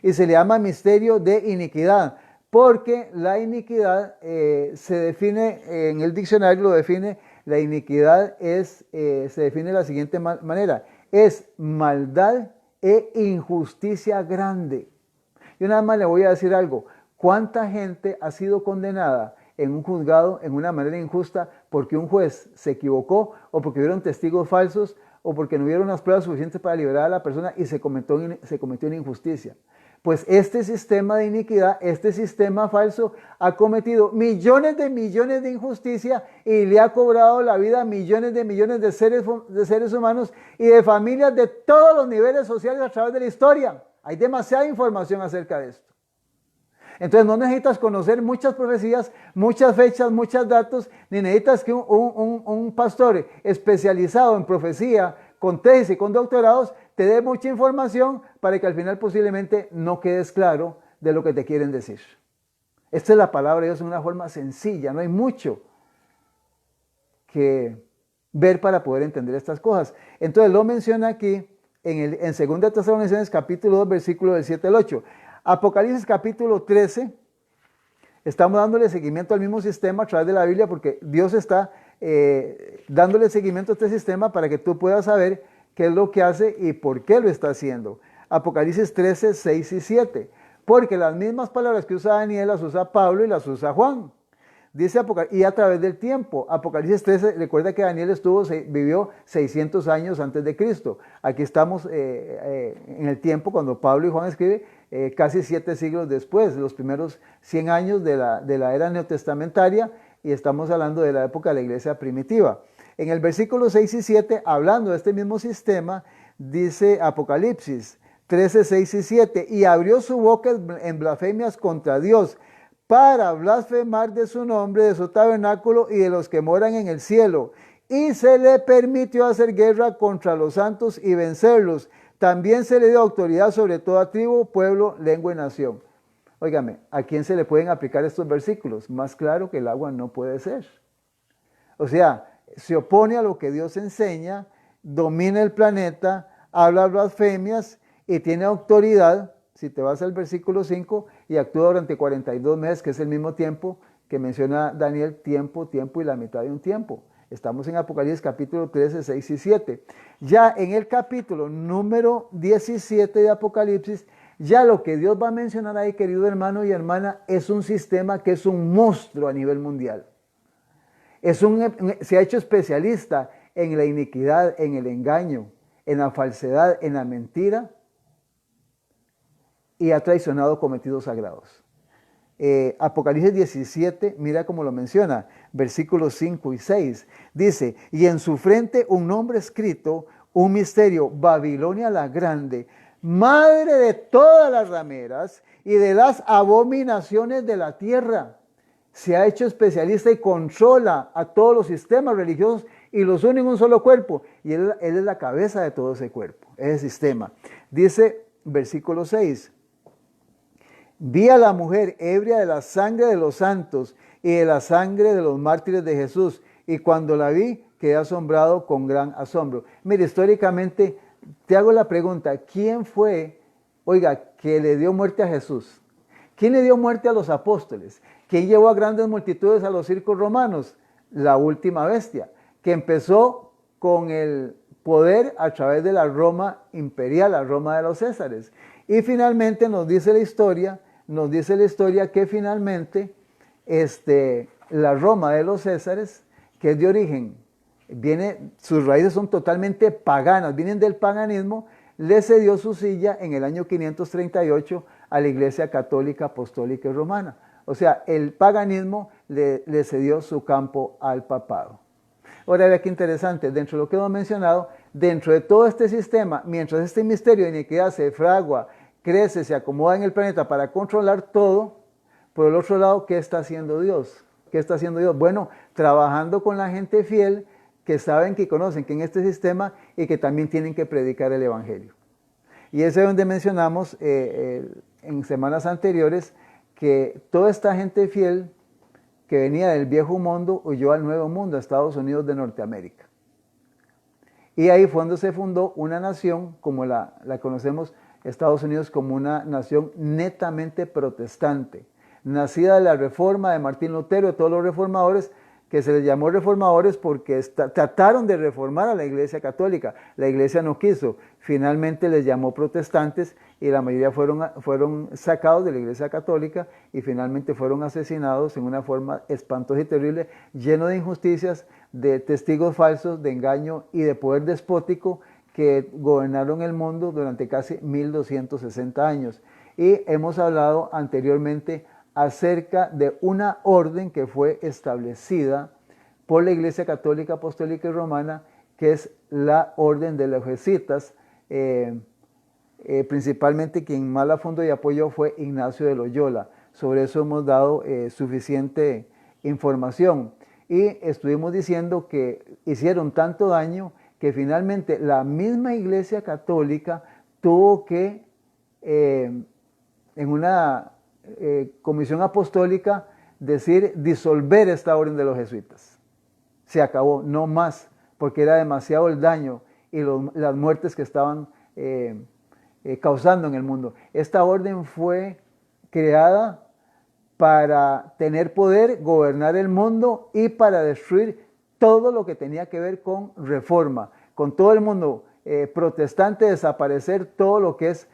Y se le llama misterio de iniquidad, porque la iniquidad se define, en el diccionario lo define, la iniquidad se define de la siguiente manera, es maldad e injusticia grande. Yo nada más le voy a decir algo, ¿cuánta gente ha sido condenada en un juzgado en una manera injusta porque un juez se equivocó o porque hubieron testigos falsos o porque no hubieron las pruebas suficientes para liberar a la persona y se cometió una injusticia? Pues este sistema de iniquidad, este sistema falso ha cometido millones de injusticia y le ha cobrado la vida a millones de seres humanos y de familias de todos los niveles sociales a través de la historia. Hay demasiada información acerca de esto. Entonces no necesitas conocer muchas profecías, muchas fechas, muchos datos, ni necesitas que un pastor especializado en profecía, con tesis y con doctorados, te dé mucha información para que al final posiblemente no quedes claro de lo que te quieren decir. Esta es la palabra de Dios en una forma sencilla, no hay mucho que ver para poder entender estas cosas. Entonces lo menciona aquí en 2 Tesalonicenses capítulo 2, versículo del 7 al 8. Apocalipsis capítulo 13, estamos dándole seguimiento al mismo sistema a través de la Biblia porque Dios está dándole seguimiento a este sistema para que tú puedas saber qué es lo que hace y por qué lo está haciendo. Apocalipsis 13, 6 y 7. Porque las mismas palabras que usa Daniel las usa Pablo y las usa Juan. Dice y a través del tiempo. Apocalipsis 13, recuerda que Daniel vivió 600 años antes de Cristo. Aquí estamos en el tiempo cuando Pablo y Juan escriben, casi 7 siglos después, los primeros 100 años de la era neotestamentaria, y estamos hablando de la época de la iglesia primitiva. En el versículo 6 y 7, hablando de este mismo sistema, dice Apocalipsis 13, 6 y 7, y abrió su boca en blasfemias contra Dios, para blasfemar de su nombre, de su tabernáculo y de los que moran en el cielo. Y se le permitió hacer guerra contra los santos y vencerlos. También se le dio autoridad sobre toda tribu, pueblo, lengua y nación. Óigame, ¿a quién se le pueden aplicar estos versículos? Más claro que el agua no puede ser. O sea, se opone a lo que Dios enseña, domina el planeta, habla blasfemias y tiene autoridad, si te vas al versículo 5, y actúa durante 42 meses, que es el mismo tiempo que menciona Daniel, tiempo y la mitad de un tiempo. Estamos en Apocalipsis capítulo 13, 6 y 7. Ya en el capítulo número 17 de Apocalipsis, ya lo que Dios va a mencionar ahí, querido hermano y hermana, es un sistema que es un monstruo a nivel mundial. Se ha hecho especialista en la iniquidad, en el engaño, en la falsedad, en la mentira, y ha traicionado cometidos sagrados. Apocalipsis 17, mira cómo lo menciona, versículos 5 y 6. Dice, y en su frente un nombre escrito, un misterio, Babilonia la grande, madre de todas las rameras y de las abominaciones de la tierra. Se ha hecho especialista y controla a todos los sistemas religiosos y los une en un solo cuerpo. Y él es la cabeza de todo ese cuerpo, ese sistema. Dice, versículo 6. Vi a la mujer ebria de la sangre de los santos y de la sangre de los mártires de Jesús. Y cuando la vi, quedé asombrado con gran asombro. Mire, históricamente, te hago la pregunta, ¿quién fue, que le dio muerte a Jesús? ¿Quién le dio muerte a los apóstoles? ¿Quién llevó a grandes multitudes a los circos romanos? La última bestia, que empezó con el poder a través de la Roma imperial, la Roma de los Césares. Y finalmente nos dice la historia que finalmente la Roma de los Césares, que es de origen, sus raíces son totalmente paganas, vienen del paganismo, le cedió su silla en el año 538 a la Iglesia Católica, Apostólica y Romana. O sea, el paganismo le cedió su campo al papado. Ahora vea qué interesante, dentro de lo que hemos mencionado, dentro de todo este sistema, mientras este misterio de iniquidad se fragua, crece, se acomoda en el planeta para controlar todo, por el otro lado, ¿qué está haciendo Dios? ¿Qué está haciendo Dios? Bueno, trabajando con la gente fiel que saben, que conocen que en este sistema y que también tienen que predicar el Evangelio. Y ese es donde mencionamos en semanas anteriores que toda esta gente fiel que venía del viejo mundo huyó al nuevo mundo, a Estados Unidos de Norteamérica. Y ahí fue donde se fundó una nación, como la conocemos, Estados Unidos, como una nación netamente protestante, nacida de la reforma de Martín Lutero, de todos los reformadores, que se les llamó reformadores porque trataron de reformar a la Iglesia Católica. La Iglesia no quiso, finalmente les llamó protestantes y la mayoría fueron sacados de la Iglesia Católica y finalmente fueron asesinados en una forma espantosa y terrible, lleno de injusticias, de testigos falsos, de engaño y de poder despótico que gobernaron el mundo durante casi 1260 años. Y hemos hablado anteriormente acerca de una orden que fue establecida por la Iglesia Católica, Apostólica y Romana, que es la Orden de los Jesuitas. Principalmente quien más la fundó y apoyó fue Ignacio de Loyola. Sobre eso hemos dado suficiente información. Y estuvimos diciendo que hicieron tanto daño que finalmente la misma Iglesia Católica tuvo que, en una comisión apostólica, disolver esta orden de los jesuitas. Se acabó, no más, porque era demasiado el daño y las muertes que estaban causando en el mundo. Esta orden fue creada para tener poder, gobernar el mundo y para destruir todo lo que tenía que ver con reforma, con todo el mundo protestante, desaparecer todo lo que es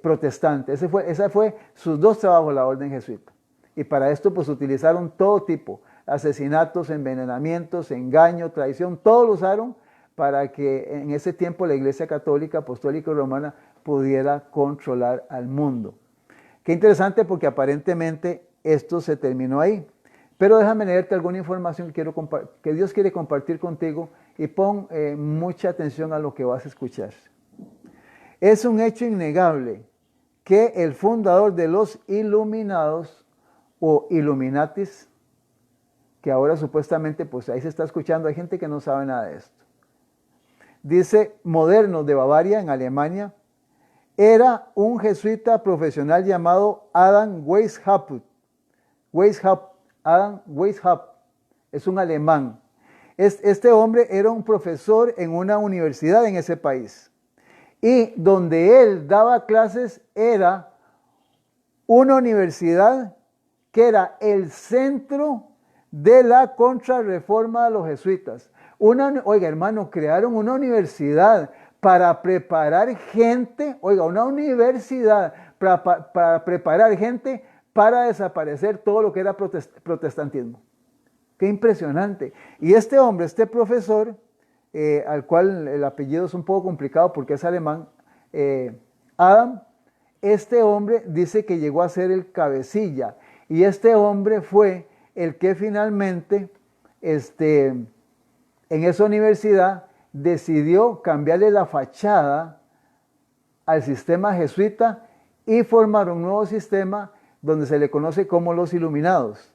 protestante. Ese fue sus dos trabajos, la orden jesuita. Y para esto pues utilizaron todo tipo, asesinatos, envenenamientos, engaño, traición, todo lo usaron para que en ese tiempo la Iglesia Católica, Apostólica y Romana pudiera controlar al mundo. Qué interesante, porque aparentemente esto se terminó ahí. Pero déjame leerte alguna información que Dios quiere compartir contigo y pon mucha atención a lo que vas a escuchar. Es un hecho innegable que el fundador de los Iluminados o Illuminatis, que ahora supuestamente pues ahí se está escuchando, hay gente que no sabe nada de esto. Dice, modernos de Bavaria, en Alemania, era un jesuita profesional llamado Adam Weishaupt. Adam Weishaupt es un alemán. Este hombre era un profesor en una universidad en ese país. Y donde él daba clases era una universidad que era el centro de la contrarreforma de los jesuitas. Oiga, hermano, crearon una universidad para preparar gente, oiga, una universidad para preparar gente para desaparecer todo lo que era protestantismo. Qué impresionante. Y este hombre, este profesor, al cual el apellido es un poco complicado porque es alemán, Adam, este hombre dice que llegó a ser el cabecilla. Y este hombre fue el que finalmente, en esa universidad, decidió cambiarle la fachada al sistema jesuita y formar un nuevo sistema donde se le conoce como los Iluminados.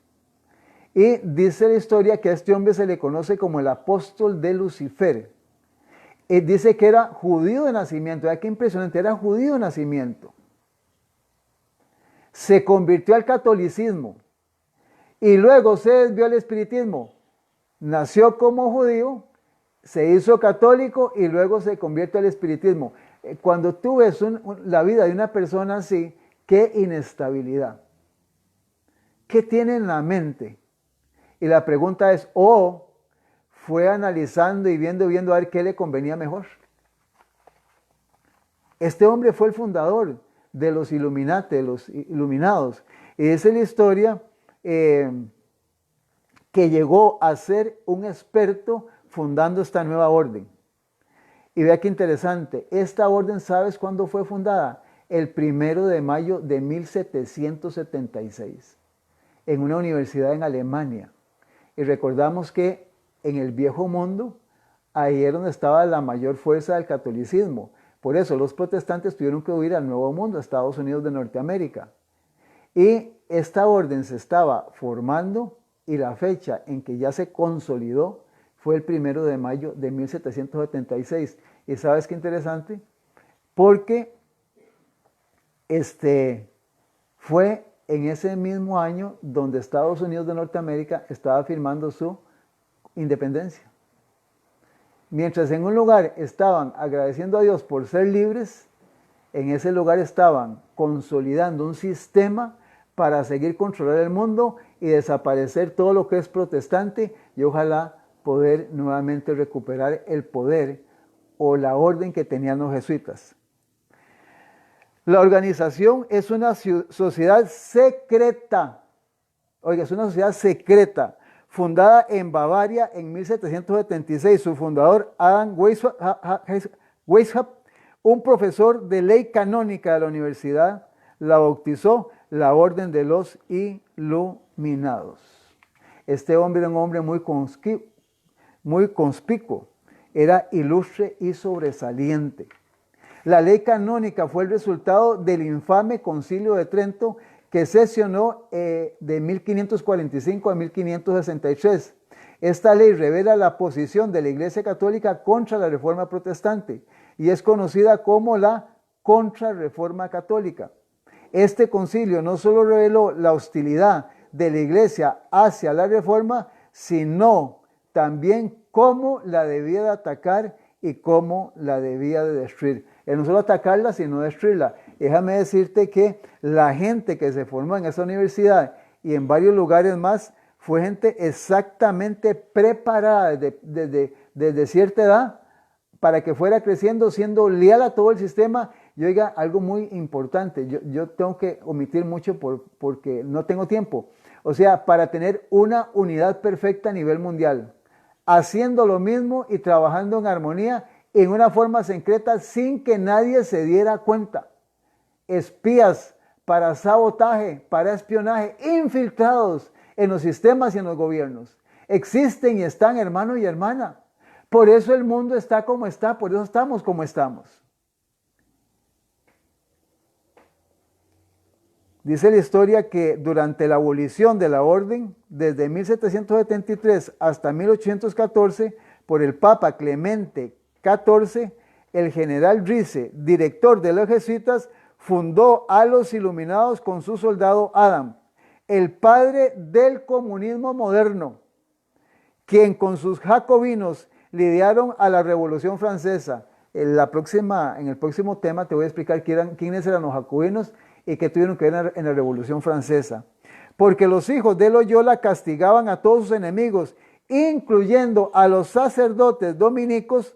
Y dice la historia que a este hombre se le conoce como el apóstol de Lucifer. Y dice que era judío de nacimiento. Qué impresionante, era judío de nacimiento. Se convirtió al catolicismo y luego se desvió al espiritismo. Nació como judío, se hizo católico y luego se convierte al espiritismo. Cuando tú ves la vida de una persona así, qué inestabilidad. ¿Qué tiene en la mente? Y la pregunta es, fue analizando y viendo a ver qué le convenía mejor. Este hombre fue el fundador de los Illuminati, de los Iluminados. Y esa es la historia que llegó a ser un experto fundando esta nueva orden. Y vea qué interesante, esta orden, ¿sabes cuándo fue fundada? El 1 de mayo de 1776, en una universidad en Alemania. Y recordamos que en el viejo mundo, ahí era donde estaba la mayor fuerza del catolicismo. Por eso los protestantes tuvieron que huir al Nuevo Mundo, a Estados Unidos de Norteamérica. Y esta orden se estaba formando y la fecha en que ya se consolidó fue el 1 de mayo de 1776. ¿Y sabes qué interesante? Porque fue en ese mismo año donde Estados Unidos de Norteamérica estaba firmando su independencia. Mientras en un lugar estaban agradeciendo a Dios por ser libres, en ese lugar estaban consolidando un sistema para seguir controlar el mundo y desaparecer todo lo que es protestante y ojalá poder nuevamente recuperar el poder o la orden que tenían los jesuitas. La organización es una sociedad secreta. Oiga, es una sociedad secreta, fundada en Bavaria en 1776. Su fundador, Adam Weishaupt, un profesor de ley canónica de la universidad, la bautizó la Orden de los Iluminados. Este hombre era un hombre muy conspicuo, era ilustre y sobresaliente. La ley canónica fue el resultado del infame Concilio de Trento que sesionó de 1545 a 1563. Esta ley revela la posición de la Iglesia Católica contra la Reforma Protestante y es conocida como la Contrarreforma Católica. Este concilio no solo reveló la hostilidad de la Iglesia hacia la Reforma, sino también cómo la debía de atacar y cómo la debía de destruir. No solo atacarla, sino destruirla. Déjame decirte que la gente que se formó en esa universidad y en varios lugares más fue gente exactamente preparada desde cierta edad para que fuera creciendo, siendo leal a todo el sistema. Y oiga, algo muy importante, yo tengo que omitir mucho porque no tengo tiempo. O sea, para tener una unidad perfecta a nivel mundial, haciendo lo mismo y trabajando en armonía en una forma secreta sin que nadie se diera cuenta. Espías para sabotaje, para espionaje, infiltrados en los sistemas y en los gobiernos. Existen y están, hermano y hermana. Por eso el mundo está como está, por eso estamos como estamos. Dice la historia que durante la abolición de la orden, desde 1773 hasta 1814, por el Papa Clemente XIV, el general Rice, director de los jesuitas, fundó a los Iluminados con su soldado Adam, el padre del comunismo moderno, quien con sus jacobinos lidiaron a la Revolución Francesa. En el próximo tema te voy a explicar quiénes eran los jacobinos y qué tuvieron que ver en la Revolución Francesa. porque los hijos de Loyola castigaban a todos sus enemigos, incluyendo a los sacerdotes dominicos,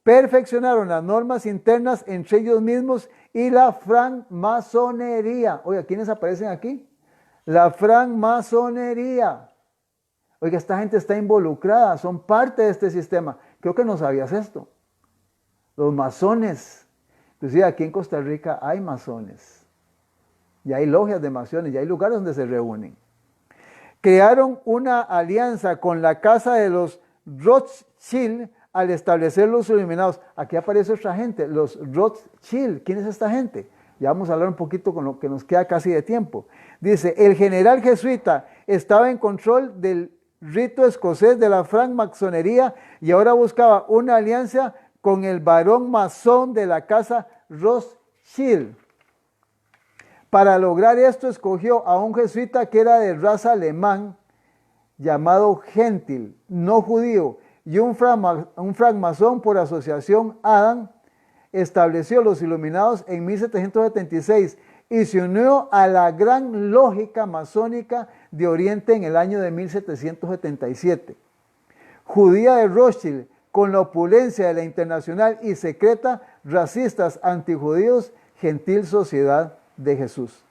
perfeccionaron las normas internas entre ellos mismos y la francmasonería. Oiga, ¿quiénes aparecen aquí? La francmasonería. Oiga, esta gente está involucrada, son parte de este sistema. Creo que no sabías esto. Los masones. Inclusive aquí en Costa Rica hay masones. Y hay logias de masones, y hay lugares donde se reúnen. Crearon una alianza con la casa de los Rothschild al establecer los iluminados. Aquí aparece otra gente, los Rothschild. ¿Quién es esta gente? Ya vamos a hablar un poquito con lo que nos queda casi de tiempo. Dice, el general jesuita estaba en control del rito escocés de la francmasonería y ahora buscaba una alianza con el barón masón de la casa Rothschild. Para lograr esto escogió a un jesuita que era de raza alemán llamado Gentil, no judío, y un francmasón por asociación. Adam estableció los iluminados en 1776 y se unió a la gran lógica masónica de Oriente en el año de 1777. Judía de Rothschild, con la opulencia de la internacional y secreta, racistas, antijudíos, gentil sociedad de Jesús.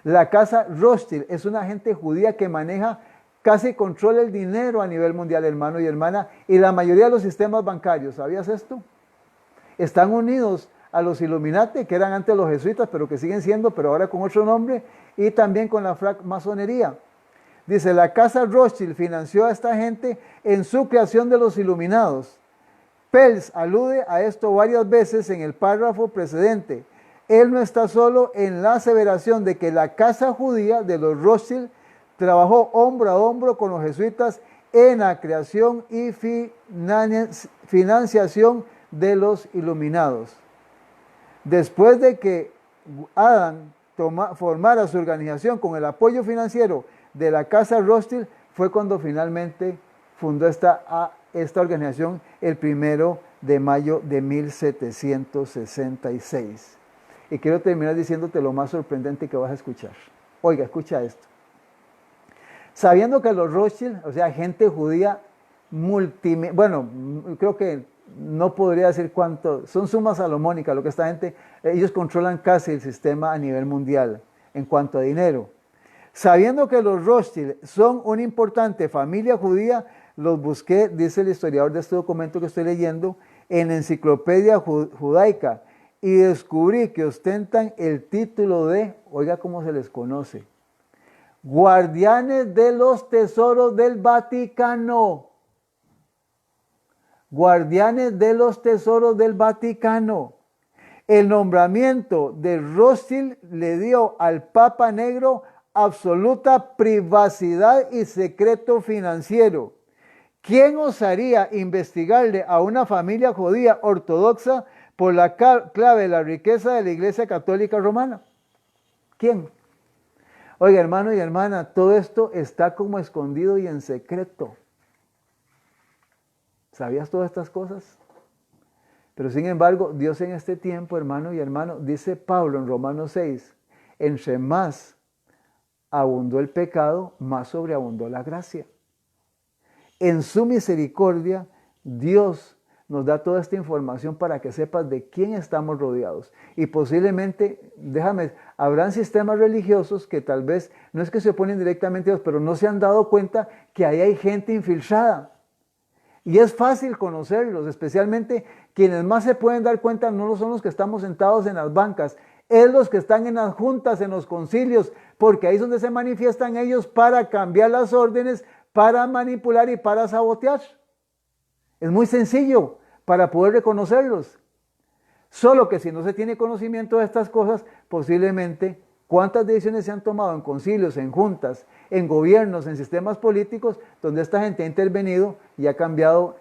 La casa Rothschild es una gente judía que maneja, casi controla el dinero a nivel mundial, hermano y hermana, y la mayoría de los sistemas bancarios. ¿Sabías esto? Están unidos a los Illuminati, que eran antes los jesuitas, pero que siguen siendo, pero ahora con otro nombre, y también con la francmasonería. Dice, la casa Rothschild financió a esta gente en su creación de los iluminados. Pels alude a esto varias veces en el párrafo precedente. Él no está solo en la aseveración de que la casa judía de los Rothschild trabajó hombro a hombro con los jesuitas en la creación y financiación de los iluminados. Después de que Adam formara su organización con el apoyo financiero de la casa Rothschild, fue cuando finalmente fundó esta organización el 1 de mayo de 1766. Y quiero terminar diciéndote lo más sorprendente que vas a escuchar. Oiga, escucha esto. Sabiendo que los Rothschild, o sea, gente judía bueno, creo que no podría decir cuánto, son sumas salomónicas, lo que esta gente, ellos controlan casi el sistema a nivel mundial en cuanto a dinero. Sabiendo que los Rothschild son una importante familia judía, los busqué, dice el historiador de este documento que estoy leyendo, en la Enciclopedia Judaica, y descubrí que ostentan el título de, oiga cómo se les conoce, guardianes de los tesoros del Vaticano. Guardianes de los tesoros del Vaticano. El nombramiento de Rothschild le dio al Papa Negro absoluta privacidad y secreto financiero. ¿Quién osaría investigarle a una familia judía ortodoxa por la clave de la riqueza de la Iglesia Católica Romana? ¿Quién? Oiga, hermano y hermana, todo esto está como escondido y en secreto. ¿Sabías todas estas cosas? Pero sin embargo, Dios en este tiempo, hermano y hermano, dice Pablo en Romanos 6, entre más abundó el pecado, más sobreabundó la gracia. En su misericordia, Dios nos da toda esta información para que sepas de quién estamos rodeados. Y posiblemente, habrán sistemas religiosos que tal vez, no es que se oponen directamente a Dios, pero no se han dado cuenta que ahí hay gente infiltrada. Y es fácil conocerlos, especialmente quienes más se pueden dar cuenta no son los que estamos sentados en las bancas, es los que están en las juntas, en los concilios, porque ahí es donde se manifiestan ellos para cambiar las órdenes, para manipular y para sabotear. Es muy sencillo para poder reconocerlos. Solo que si no se tiene conocimiento de estas cosas, posiblemente cuántas decisiones se han tomado en concilios, en juntas, en gobiernos, en sistemas políticos, donde esta gente ha intervenido y ha cambiado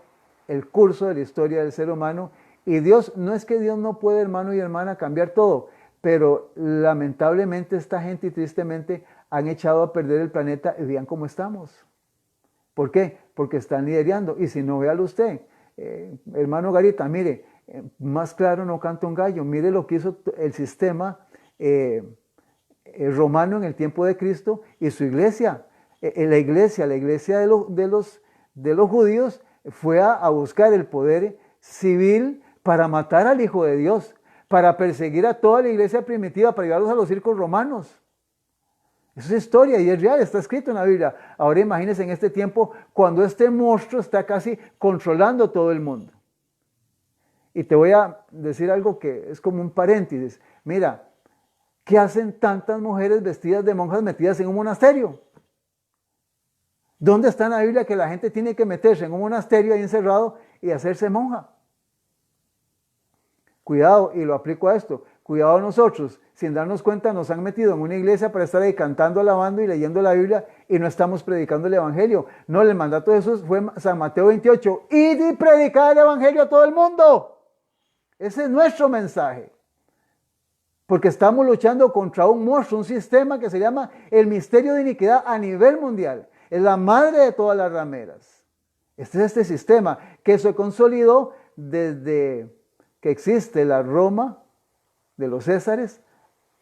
el curso de la historia del ser humano. Y Dios, no es que Dios no puede, hermano y hermana, cambiar todo, pero lamentablemente esta gente y tristemente han echado a perder el planeta y vean cómo estamos. ¿Por qué? Porque están liderando. Y si no, véalo usted, hermano Garita, mire, más claro no canta un gallo. Mire lo que hizo el sistema romano en el tiempo de Cristo y su iglesia. La iglesia de los judíos fue a buscar el poder civil para matar al Hijo de Dios, para perseguir a toda la iglesia primitiva, para llevarlos a los circos romanos. Eso es historia y es real, está escrito en la Biblia. Ahora imagínense en este tiempo cuando este monstruo está casi controlando todo el mundo. Y te voy a decir algo que es como un paréntesis. Mira, ¿qué hacen tantas mujeres vestidas de monjas metidas en un monasterio? ¿Dónde está en la Biblia que la gente tiene que meterse en un monasterio ahí encerrado y hacerse monja? Cuidado, y lo aplico a esto, cuidado nosotros, sin darnos cuenta nos han metido en una iglesia para estar ahí cantando, alabando y leyendo la Biblia y no estamos predicando el Evangelio. No, el mandato de Jesús fue San Mateo 28, id y predicar el Evangelio a todo el mundo. Ese es nuestro mensaje. Porque estamos luchando contra un monstruo, un sistema que se llama el misterio de iniquidad a nivel mundial. Es la madre de todas las rameras. Este es este sistema que se consolidó desde que existe la Roma de los Césares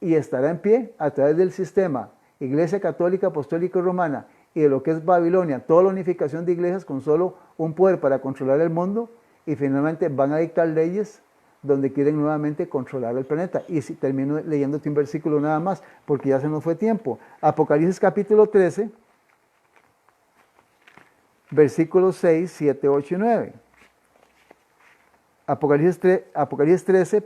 y estará en pie a través del sistema Iglesia Católica, Apostólica y Romana y de lo que es Babilonia, toda la unificación de iglesias con solo un poder para controlar el mundo y finalmente van a dictar leyes donde quieren nuevamente controlar el planeta. Y si termino leyéndote un versículo nada más, porque ya se nos fue tiempo. Apocalipsis capítulo 13, versículos 6, 7, 8 y 9. Apocalipsis 13,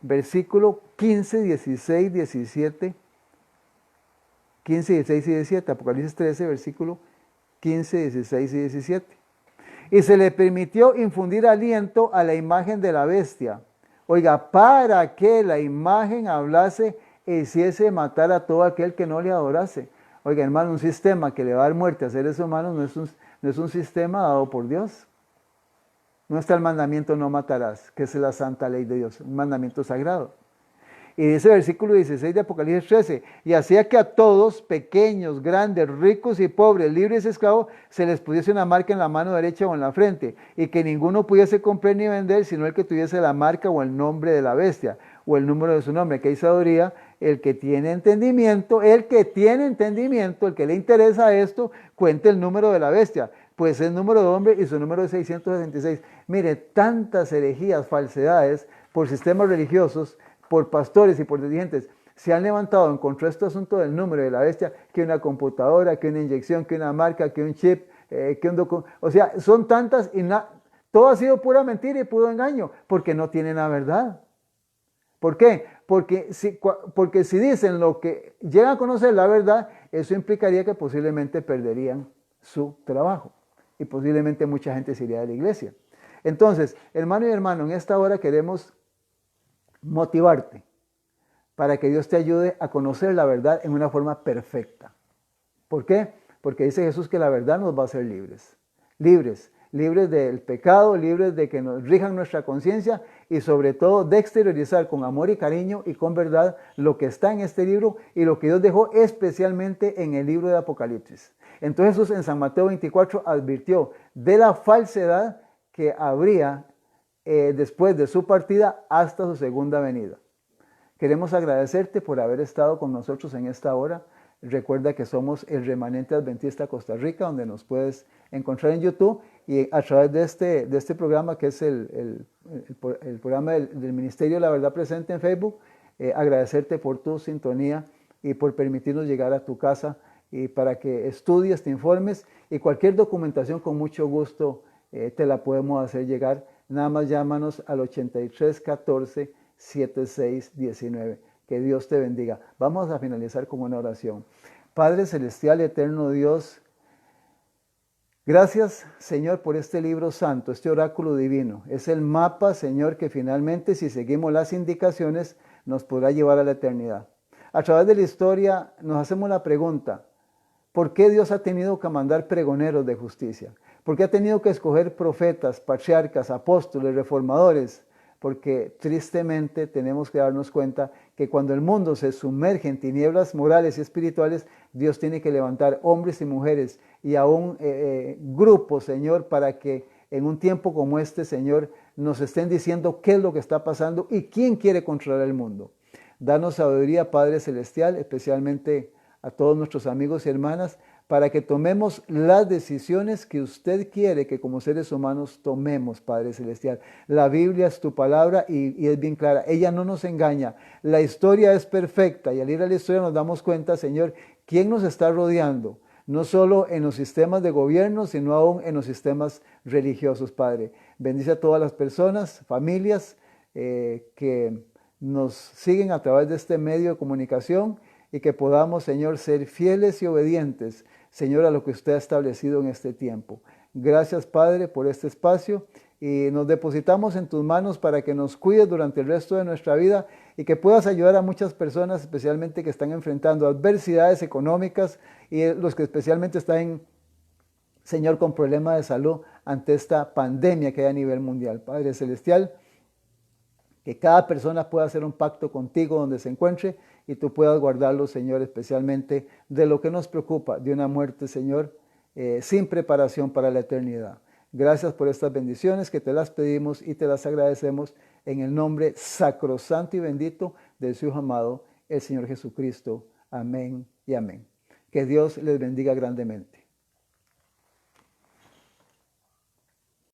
versículo 15, 16, 17, 15, 16 y 17. Apocalipsis 13, versículo 15, 16 y 17. Y se le permitió infundir aliento a la imagen de la bestia. Oiga, para que la imagen hablase e hiciese matar a todo aquel que no le adorase. Oiga, hermano, un sistema que le va a dar muerte a seres humanos no es un sistema dado por Dios. No está el mandamiento no matarás, que es la santa ley de Dios, un mandamiento sagrado. Y dice el versículo 16 de Apocalipsis 13, y hacía que a todos, pequeños, grandes, ricos y pobres, libres y esclavos, se les pusiese una marca en la mano derecha o en la frente, y que ninguno pudiese comprar ni vender, sino el que tuviese la marca o el nombre de la bestia, o el número de su nombre, que hay sabiduría, el que tiene entendimiento, el que le interesa esto, cuente el número de la bestia, pues es número de hombre y su número es 666. Mire, tantas herejías, falsedades, por sistemas religiosos, por pastores y por dirigentes, se han levantado en contra de este asunto del número de la bestia, que una computadora, que una inyección, que una marca, que un chip, que un documento. O sea, son tantas y todo ha sido pura mentira y puro engaño, porque no tienen la verdad. ¿Por qué? Porque si dicen lo que llegan a conocer la verdad, eso implicaría que posiblemente perderían su trabajo y posiblemente mucha gente se iría de la iglesia. Entonces, hermano y hermano, en esta hora queremos motivarte para que Dios te ayude a conocer la verdad en una forma perfecta. ¿Por qué? Porque dice Jesús que la verdad nos va a hacer libres. Libres del pecado, libres de que nos rijan nuestra conciencia y sobre todo de exteriorizar con amor y cariño y con verdad lo que está en este libro y lo que Dios dejó especialmente en el libro de Apocalipsis. Entonces Jesús en San Mateo 24 advirtió de la falsedad que habría después de su partida hasta su segunda venida. Queremos agradecerte por haber estado con nosotros en esta hora. Recuerda que somos el Remanente Adventista Costa Rica, donde nos puedes encontrar en YouTube y a través de este programa que es el programa del Ministerio de la Verdad Presente en Facebook. Agradecerte por tu sintonía y por permitirnos llegar a tu casa y para que estudies, te informes y cualquier documentación con mucho gusto te la podemos hacer llegar. Nada más llámanos al 83 14 76 19. Que Dios te bendiga. Vamos a finalizar con una oración. Padre celestial, eterno Dios, gracias, Señor, por este libro santo, este oráculo divino. Es el mapa, Señor, que finalmente, si seguimos las indicaciones, nos podrá llevar a la eternidad. A través de la historia nos hacemos la pregunta, ¿por qué Dios ha tenido que mandar pregoneros de justicia? ¿Por qué ha tenido que escoger profetas, patriarcas, apóstoles, reformadores? Porque tristemente tenemos que darnos cuenta que cuando el mundo se sumerge en tinieblas morales y espirituales, Dios tiene que levantar hombres y mujeres y a un grupo, Señor, para que en un tiempo como este, Señor, nos estén diciendo qué es lo que está pasando y quién quiere controlar el mundo. Danos sabiduría, Padre Celestial, especialmente a todos nuestros amigos y hermanas, para que tomemos las decisiones que usted quiere que como seres humanos tomemos, Padre Celestial. La Biblia es tu palabra y es bien clara. Ella no nos engaña. La historia es perfecta y al ir a la historia nos damos cuenta, Señor, quién nos está rodeando. No solo en los sistemas de gobierno, sino aún en los sistemas religiosos, Padre. Bendice a todas las personas, familias que nos siguen a través de este medio de comunicación y que podamos, Señor, ser fieles y obedientes, Señor, a lo que usted ha establecido en este tiempo. Gracias, Padre, por este espacio y nos depositamos en tus manos para que nos cuides durante el resto de nuestra vida y que puedas ayudar a muchas personas, especialmente que están enfrentando adversidades económicas y los que especialmente están, Señor, con problemas de salud ante esta pandemia que hay a nivel mundial. Padre Celestial, que cada persona pueda hacer un pacto contigo donde se encuentre y tú puedas guardarlo, Señor, especialmente de lo que nos preocupa, de una muerte, Señor, sin preparación para la eternidad. Gracias por estas bendiciones que te las pedimos y te las agradecemos en el nombre sacrosanto y bendito de su Hijo amado, el Señor Jesucristo. Amén y amén. Que Dios les bendiga grandemente.